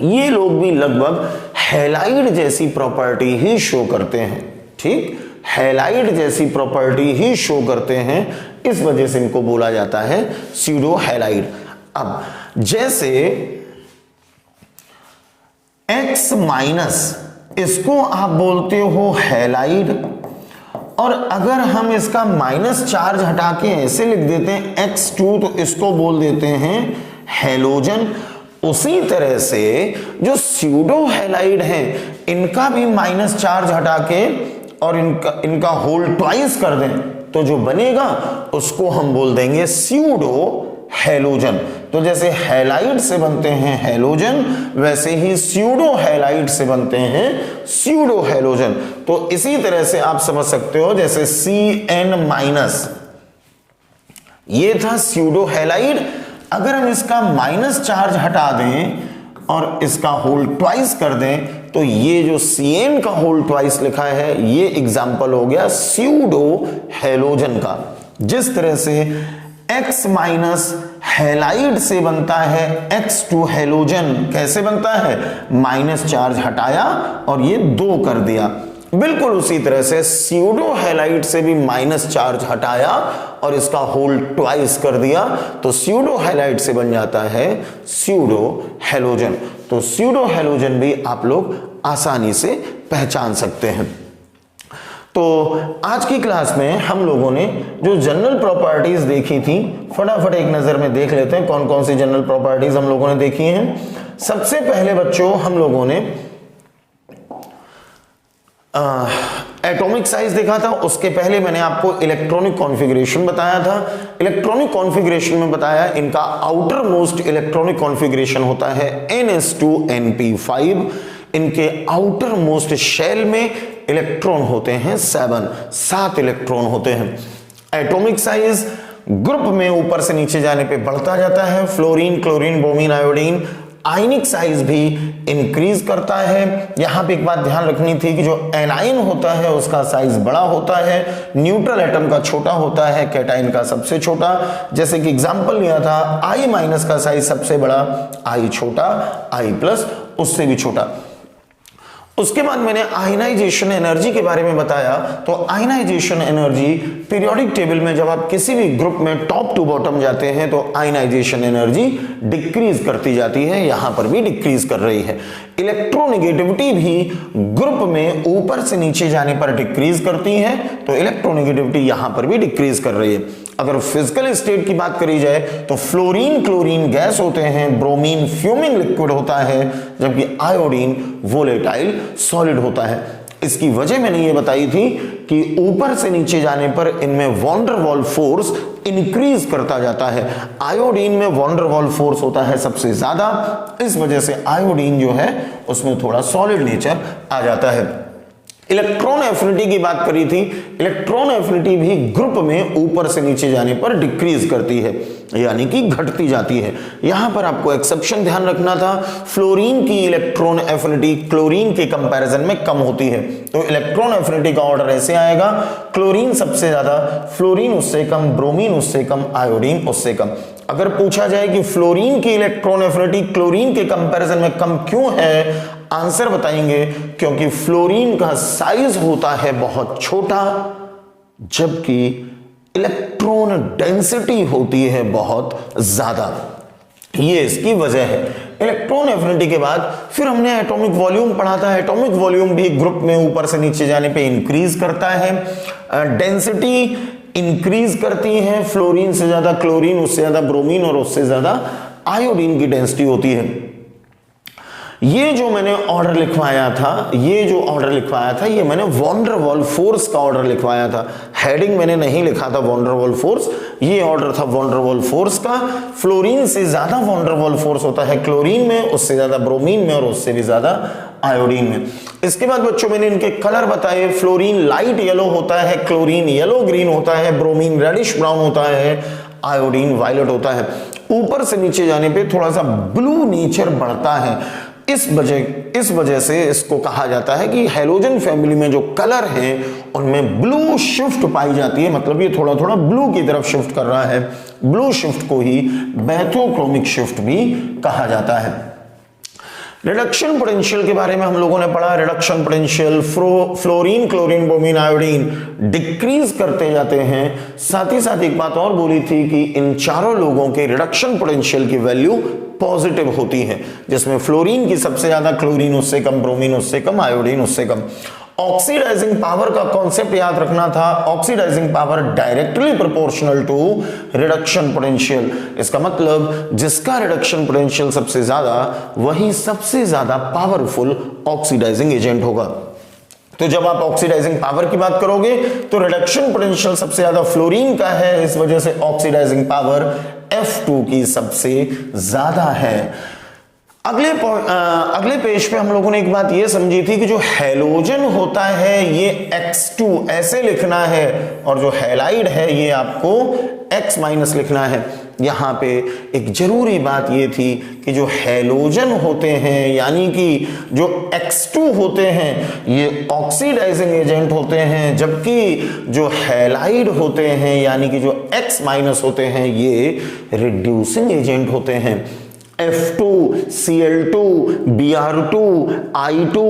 ये लोग भी लगभग हैलाइड जैसी प्रॉपर्टी ही शो करते हैं। ठीक, हैलाइड जैसी प्रॉपर्टी ही शो करते हैं, इस वजह से इनको बोला जाता है स्यूडो हैलाइड। अब जैसे X- इसको आप बोलते हो हैलाइड, और अगर हम इसका माइनस चार्ज हटा के ऐसे लिख देते हैं X2 तो इसको बोल देते हैं हैलोजन। उसी तरह से जो स्यूडो हैलाइड हैं इनका भी माइनस चार्ज हटा के और इनका होल ट्वाइस कर दें तो जो बनेगा उसको हम बोल देंगे स्यूडो हैलोजन। तो जैसे हैलाइड से बनते हैं हैलोजन, वैसे ही स्यूडो हैलाइड से बनते हैं स्यूडो हैलोजन। तो इसी तरह से आप समझ सकते हो, जैसे Cn- ये था स्यूडो हैलाइड। अगर हम इसका माइनस चार्ज हटा दें और इसका होल ट्वाइस कर दें तो ये जो Cn का होल ट्वाइस लिखा है ये एग्जाम्पल हो गया स्यूडो हैलोजन का। जिस तरह से X- हैलाइड से बनता है X2 हैलोजन, कैसे बनता है, माइनस चार्ज हटाया और ये 2 कर दिया। बिल्कुल उसी तरह से स्यूडो हैलाइड से भी माइनस चार्ज हटाया और इसका होल ट्वाइस कर दिया तो स्यूडो हैलाइड से बन जाता है स्यूडो हैलोजन। तो स्यूडो हैलोजन भी आप लोग आसानी से पहचान सकते हैं। तो आज की क्लास में हम लोगों ने जो जनरल प्रॉपर्टीज देखी थी, फटाफट एक नजर में देख लेते हैं कौन कौन सी जनरल प्रॉपर्टीज हम लोगों ने देखी हैं। सबसे पहले बच्चों हम लोगों ने एटॉमिक साइज देखा था, उसके पहले मैंने आपको इलेक्ट्रॉनिक कॉन्फ़िगरेशन बताया था। इलेक्ट्रॉनिक कॉन्फ़िगरेशन में बताया इनका आउटर मोस्ट इलेक्ट्रॉनिक कॉन्फ़िगरेशन होता है Ns2np5। इनके आउटर मोस्ट शेल में इलेक्ट्रॉन होते हैं 7 इलेक्ट्रॉन होते हैं। एटॉमिक साइज ग्रुप में ऊपर से नीचे जाने पे बढ़ता जाता है, फ्लोरीन, क्लोरीन, ब्रोमीन, आयोडीन। आयनिक साइज भी इंक्रीज करता है। यहां पे एक बात ध्यान रखनी थी कि जो एनाइन होता है उसका साइज बड़ा होता है, न्यूट्रल एटम का छोटा होता है, कैटाइन का सबसे छोटा। जैसे कि एग्जांपल लिया था I- का साइज सबसे बड़ा, I छोटा, I+ उससे भी छोटा। उसके बाद मैंने आयनाइजेशन एनर्जी के बारे में बताया। तो आयनाइजेशन एनर्जी पीरियोडिक टेबल में जब आप किसी भी ग्रुप में टॉप टू बॉटम जाते हैं तो आयनाइजेशन एनर्जी डिक्रीज करती जाती है, यहां पर भी डिक्रीज कर रही है। इलेक्ट्रोनेगेटिविटी भी ग्रुप में ऊपर से नीचे जाने पर डिक्रीज करती है, तो इलेक्ट्रोनेगेटिविटी यहां पर भी डिक्रीज कर रही है। अगर फिजिकल स्टेट की बात करी जाए तो फ्लोरीन, क्लोरीन गैस होते हैं, ब्रोमीन फ्यूमिंग लिक्विड होता है, जबकि आयोडीन वोलेटाइल सॉलिड होता है। इसकी वजह मैंने ये बताई थी कि ऊपर से नीचे जाने पर इनमें van der Waals force increase करता जाता है। आयोडीन में वॉन डेर वाल फोर्स होता है सबसे ज्यादा, इस वजह से आयोडीन जो है उसमें थोड़ा सॉलिड नेचर आ जाता है। इलेक्ट्रॉन एफिनिटी की बात करी थी, इलेक्ट्रॉन एफिनिटी भी ग्रुप में ऊपर से नीचे जाने पर डिक्रीज करती है, यानी कि घटती जाती है। यहां पर आपको एक्सेप्शन ध्यान रखना था, फ्लोरीन की इलेक्ट्रॉन एफिनिटी क्लोरीन के कंपैरिजन में कम होती है। तो इलेक्ट्रॉन एफिनिटी का ऑर्डर ऐसे आएगा, क्लोरीन सबसे ज्यादा, फ्लोरीन उससे कम, ब्रोमीन उससे कम, आयोडीन उससे कम। अगर पूछा जाए कि फ्लोरीन की इलेक्ट्रॉन एफिनिटी क्लोरीन के कंपैरिजन में कम क्यों है, आंसर बताएंगे क्योंकि फ्लोरीन का साइज होता है बहुत छोटा, जबकि इलेक्ट्रॉन डेंसिटी होती है बहुत ज्यादा। ये इसकी वजह है। इलेक्ट्रॉन एफिनिटी के बाद फिर हमने एटॉमिक वॉल्यूम पढ़ा था। एटॉमिक वॉल्यूम भी ग्रुप में ऊपर से नीचे जाने पे इंक्रीज करता है, डेंसिटी इंक्रीज करती है, फ्लोरीन से ज्यादा क्लोरीन, उससे ज्यादा ब्रोमीन और उससे ज्यादा आयोडीन की डेंसिटी होती है। ये जो मैंने ऑर्डर लिखवाया था, ये मैंने वॉन डर वाल फोर्स का ऑर्डर लिखवाया था। हेडिंग मैंने नहीं लिखा था वॉन डर वाल फोर्स, ये ऑर्डर था वॉन डर वाल फोर्स का। फ्लोरीन से ज्यादा वॉन डर वाल फोर्स होता है क्लोरीन में, उससे ज्यादा ब्रोमीन में और उससे भी ज्यादा आयोडीन में। इसके बाद बच्चों मैंने इनके कलर बताए। फ्लोरीन लाइट येलो होता है, क्लोरीन येलो ग्रीन होता है, ब्रोमीन रेडिश ब्राउन होता है, आयोडीन वायलेट होता है। ऊपर से नीचे जाने पे थोड़ा सा ब्लू नेचर बढ़ता है। इस वजह से इसको कहा जाता है कि हैलोजन फैमिली में जो कलर हैं उनमें ब्लू शिफ्ट पाई जाती है, मतलब ये थोड़ा थोड़ा ब्लू की तरफ शिफ्ट कर रहा है। ब्लू शिफ्ट को ही बैथोक्रोमिक शिफ्ट भी कहा जाता है। रिडक्शन पोटेंशियल के बारे में हम लोगों ने पढ़ा। Reduction potential fluorine, chlorine, bromine, iodine decrease करते जाते हैं। साथ ही साथ एक बात और बोली थी कि इन चारों लोगों के रिडक्शन पोटेंशियल की वैल्यू पॉजिटिव होती है, जिसमें फ्लोरीन की सबसे ज्यादा, क्लोरीन उससे कम, ब्रोमीन उससे कम, आयोडीन उससे कम। ऑक्सीडाइजिंग पावर का कॉन्सेप्ट याद रखना था। Oxidizing power directly proportional to reduction potential. इसका मतलब जिसका रिडक्शन पोटेंशियल सबसे ज्यादा, वही सबसे ज्यादा पावरफुल ऑक्सीडाइजिंग एजेंट होगा। तो जब आप ऑक्सीडाइजिंग पावर की बात करोगे तो रिडक्शन पोटेंशियल सबसे ज्यादा फ्लोरीन का है, इस वजह से ऑक्सीडाइजिंग पावर F2 की सबसे ज्यादा है। अगले पेज पे हम लोगों ने एक बात ये समझी थी कि जो हैलोजन होता है ये X2 ऐसे लिखना है, और जो हैलाइड है ये आपको X माइनस लिखना है। यहां पे एक जरूरी बात ये थी कि जो हैलोजन होते हैं, यानी कि जो X2 होते हैं, ये ऑक्सीडाइजिंग एजेंट होते हैं, जबकि जो हैलाइड होते हैं यानी कि जो X माइनस होते हैं, ये रिड्यूसिंग एजेंट होते हैं। F2, Cl2, Br2, I2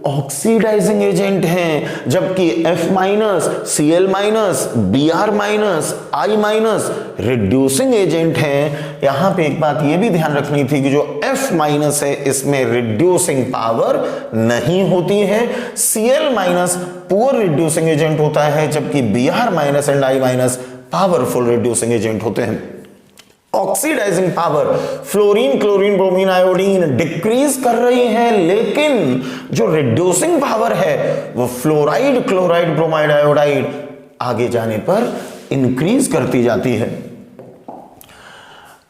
oxidising agent हैं, जबकि F minus, Cl minus, Br minus, I minus reducing agent हैं। यहां पे एक बात यह भी ध्यान रखनी थी कि जो F माइनस है इसमें रिड्यूसिंग पावर नहीं होती है। Cl minus poor reducing agent होता है, जबकि Br minus and I minus powerful reducing agent होते हैं। Oxidizing power fluorine, chlorine, bromine, iodine decrease कर रही है, लेकिन जो रिड्यूसिंग पावर है वो फ्लोराइड, क्लोराइड, ब्रोमाइड, आयोडाइड आगे जाने पर इंक्रीज करती जाती है।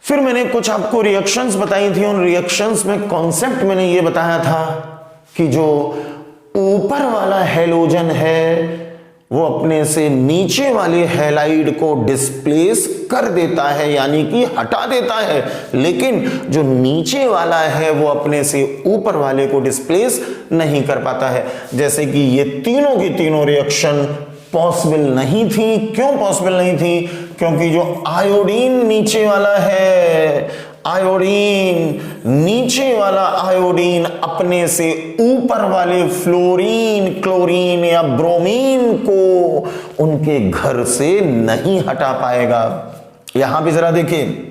फिर मैंने कुछ आपको रिएक्शंस बताई थी। उन रिएक्शंस में कॉन्सेप्ट मैंने ये बताया था कि जो ऊपर वाला हैलोजन है वो अपने से नीचे वाले हैलाइड को डिस्प्लेस कर देता है, यानी कि हटा देता है, लेकिन जो नीचे वाला है वो अपने से ऊपर वाले को डिस्प्लेस नहीं कर पाता है। जैसे कि ये तीनों की तीनों रिएक्शन पॉसिबल नहीं थी। क्यों पॉसिबल नहीं थी? क्योंकि जो आयोडीन नीचे वाला है, आयोडीन नीचे वाला आयोडीन अपने से ऊपर वाले फ्लोरीन, क्लोरीन या ब्रोमीन को उनके घर से नहीं हटा पाएगा। यहां भी जरा देखिए,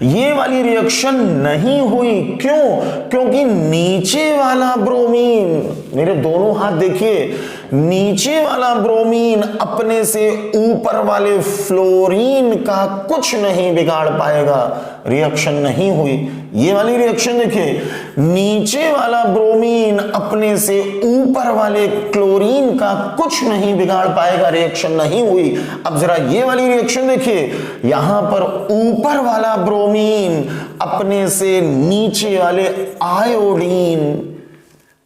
ये वाली रिएक्शन नहीं हुई। क्यों? क्योंकि नीचे वाला ब्रोमीन, मेरे दोनों हाथ देखिए, नीचे वाला ब्रोमीन अपने से ऊपर वाले फ्लोरीन का कुछ नहीं बिगाड़ पाएगा। रिएक्शन नहीं हुई। ये वाली रिएक्शन देखिए, नीचे वाला ब्रोमीन अपने से ऊपर वाले क्लोरीन का कुछ नहीं बिगाड़ पाएगा। रिएक्शन नहीं हुई। अब जरा ये वाली रिएक्शन देखिए, यहां पर ऊपर वाला ब्रोमीन अपने से नीचे वाले आयोडीन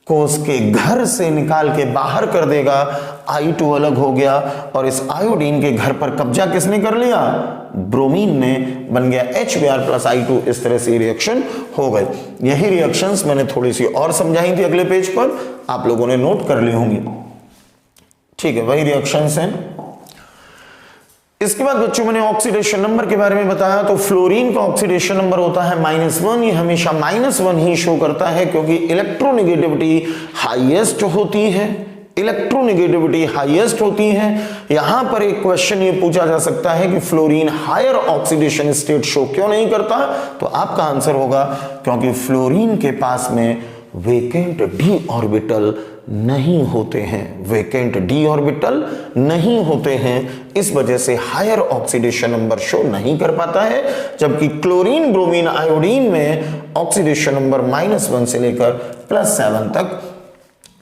को उसके घर से निकाल के बाहर कर देगा। I2 अलग हो गया और इस आयोडीन के घर पर कब्जा किसने कर लिया? ब्रोमीन ने। बन गया HBr प्लस I2। इस तरह से रिएक्शन हो गए। यही रिएक्शंस मैंने थोड़ी सी और समझाई थी अगले पेज पर, आप लोगों ने नोट कर ली होंगी। ठीक है, वही रिएक्शंस हैं। इसके बाद बच्चों मैंने ऑक्सीडेशन नंबर के बारे में बताया। तो फ्लोरीन का ऑक्सीडेशन नंबर होता है -1। ये हमेशा -1 ही शो करता है क्योंकि इलेक्ट्रोनेगेटिविटी हाईएस्ट होती है। इलेक्ट्रोनेगेटिविटी हाईएस्ट होती है। यहां पर एक क्वेश्चन ये पूछा जा सकता है कि fluorine higher oxidation state show क्यों नहीं करता? तो आपका आंसर होगा क्योंकि फ्लोरीन के पास में वेकेंट डी ऑर्बिटल नहीं होते हैं, वेकेंट डी ऑर्बिटल नहीं होते हैं। इस वजह से हायर ऑक्सीडेशन नंबर शो नहीं कर पाता है, जबकि क्लोरीन, ब्रोमीन, आयोडीन में ऑक्सीडेशन नंबर -1 से लेकर +7 तक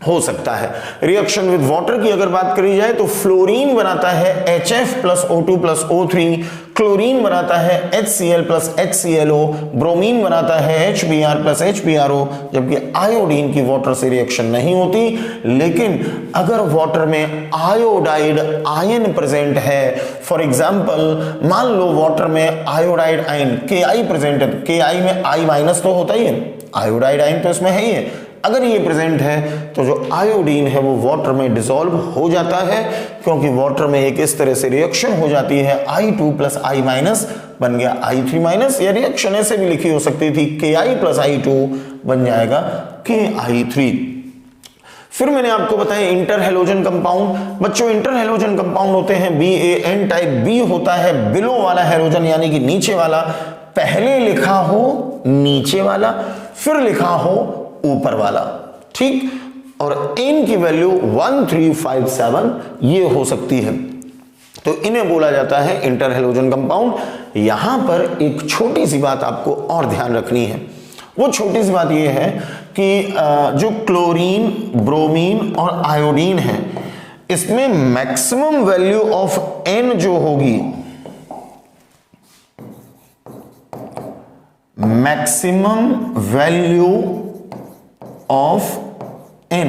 हो सकता है। रिएक्शन विद वाटर की अगर बात करी जाए तो फ्लोरीन बनाता है HF + O2 + O3, क्लोरीन बनाता है HCl + HClO, ब्रोमीन बनाता है HBr + HBrO, जबकि आयोडीन की वाटर से रिएक्शन नहीं होती। लेकिन अगर वाटर में आयोडाइड आयन प्रेजेंट है, फॉर एग्जांपल मान लो वाटर में आयोडाइड आयन Ki प्रेजेंट है, तो Ki में I- तो होता ही है, आयोडाइड आयन तो इसमें है ही है। अगर ये प्रेजेंट है तो जो आयोडीन है वो वाटर में डिसॉल्व हो जाता है, क्योंकि वाटर में एक इस तरह से रिएक्शन हो जाती है, I2 + I- बन गया I3-, या रिएक्शन ऐसे भी लिखी हो सकती थी Ki + I2 बन जाएगा Ki3। फिर मैंने आपको बताया इंटर हैलोजन कंपाउंड। बच्चों इंटर हैलोजन कंपाउंड होते हैं BaN टाइप, बी होता है बिलो वाला हैलोजन यानी कि नीचे वाला, पहले लिखा हो नीचे वाला, फिर लिखा हो ऊपर वाला, ठीक। और N की वैल्यू 1, 3, 5, 7 ये हो सकती है, तो इन्हें बोला जाता है इंटर हैलोजन कंपाउंड। यहां पर एक छोटी सी बात आपको और ध्यान रखनी है, वो छोटी सी बात ये है कि जो क्लोरीन, ब्रोमीन और आयोडीन है, इसमें मैक्सिमम वैल्यू ऑफ N जो होगी, maximum value of N,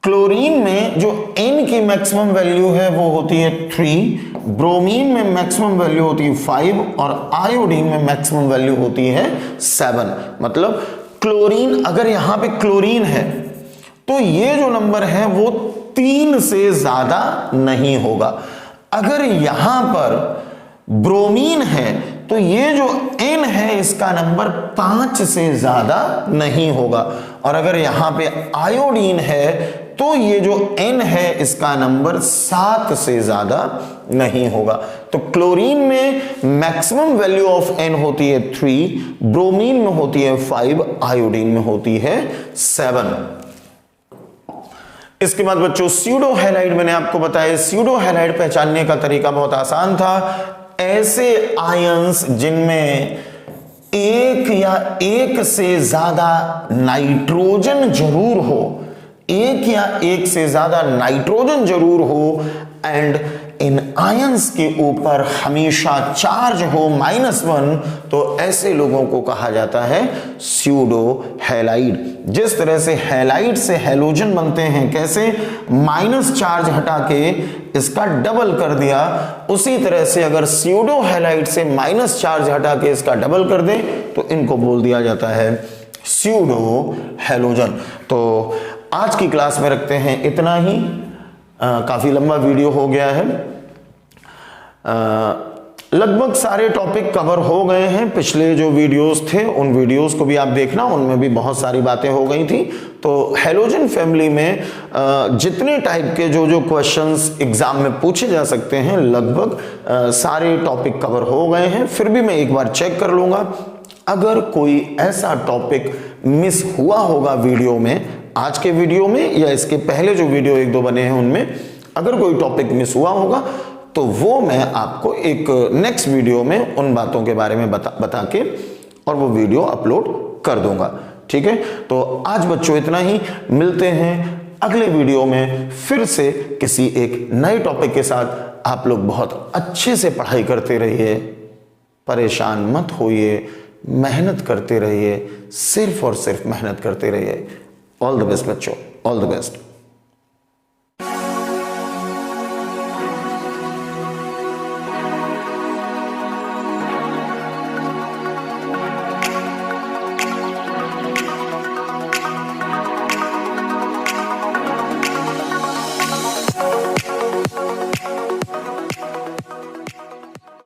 chlorine में जो N की मैक्सिमम वैल्यू है वो होती है 3, ब्रोमीन में मैक्सिमम वैल्यू होती है 5 और आयोडीन में मैक्सिमम वैल्यू होती है 7। मतलब क्लोरीन, अगर यहां पे क्लोरीन है तो ये जो नंबर है वो 3 से ज्यादा नहीं होगा। अगर यहां पर ब्रोमीन है तो ये जो N है इसका नंबर 5 से ज्यादा नहीं होगा, और अगर यहां पे आयोडीन है तो ये जो N है इसका नंबर 7 से ज्यादा नहीं होगा। तो क्लोरीन में मैक्सिमम वैल्यू ऑफ N होती है 3, ब्रोमीन में होती है 5, आयोडीन में होती है 7। इसके बाद बच्चों स्यूडो हैलाइड मैंने आपको बताया। स्यूडो हैलाइड पहचानने का तरीका बहुत आसान था। ऐसे आयंस जिनमें एक या एक से ज्यादा नाइट्रोजन जरूर हो, एक या एक से ज्यादा नाइट्रोजन जरूर हो, एंड इन आयंस के ऊपर हमेशा चार्ज हो -1, तो ऐसे लोगों को कहा जाता है स्यूडो हैलाइड। जिस तरह से हैलाइड से हैलोजन बनते हैं, कैसे, माइनस चार्ज हटा के इसका डबल कर दिया, उसी तरह से अगर स्यूडो हैलाइड से माइनस चार्ज हटा के इसका डबल कर दे तो इनको बोल दिया जाता है स्यूडो हैलोजन। तो आज की क्लास में रखते हैं इतना ही, काफी लंबा वीडियो हो गया है। लगभग सारे टॉपिक कवर हो गए हैं। पिछले जो वीडियोस थे उन वीडियोस को भी आप देखना, उनमें भी बहुत सारी बातें हो गई थी। तो हैलोजन फैमिली में जितने टाइप के जो क्वेश्चंस एग्जाम में पूछे जा सकते हैं, लगभग सारे टॉपिक कवर हो गए हैं। फिर भी मैं एक बार चेक कर लूंगा, अगर कोई ऐसा टॉपिक मिस हुआ होगा वीडियो में, आज के वीडियो में या इसके पहले जो वीडियो 1-2 बने हैं उनमें, अगर कोई टॉपिक मिस हुआ होगा तो वो मैं आपको एक नेक्स्ट वीडियो में उन बातों के बारे में बता के और वो वीडियो अपलोड कर दूंगा। ठीक है, तो आज बच्चों इतना ही। मिलते हैं अगले वीडियो में फिर से किसी एक नए टॉपिक के साथ। आप लोग बहुत अच्छे से पढ़ाई करते रहिए, परेशान मत होइए, मेहनत करते रहिए, सिर्फ और सिर्फ मेहनत करते रहिए। ऑल द बेस्ट बच्चों, ऑल द बेस्ट।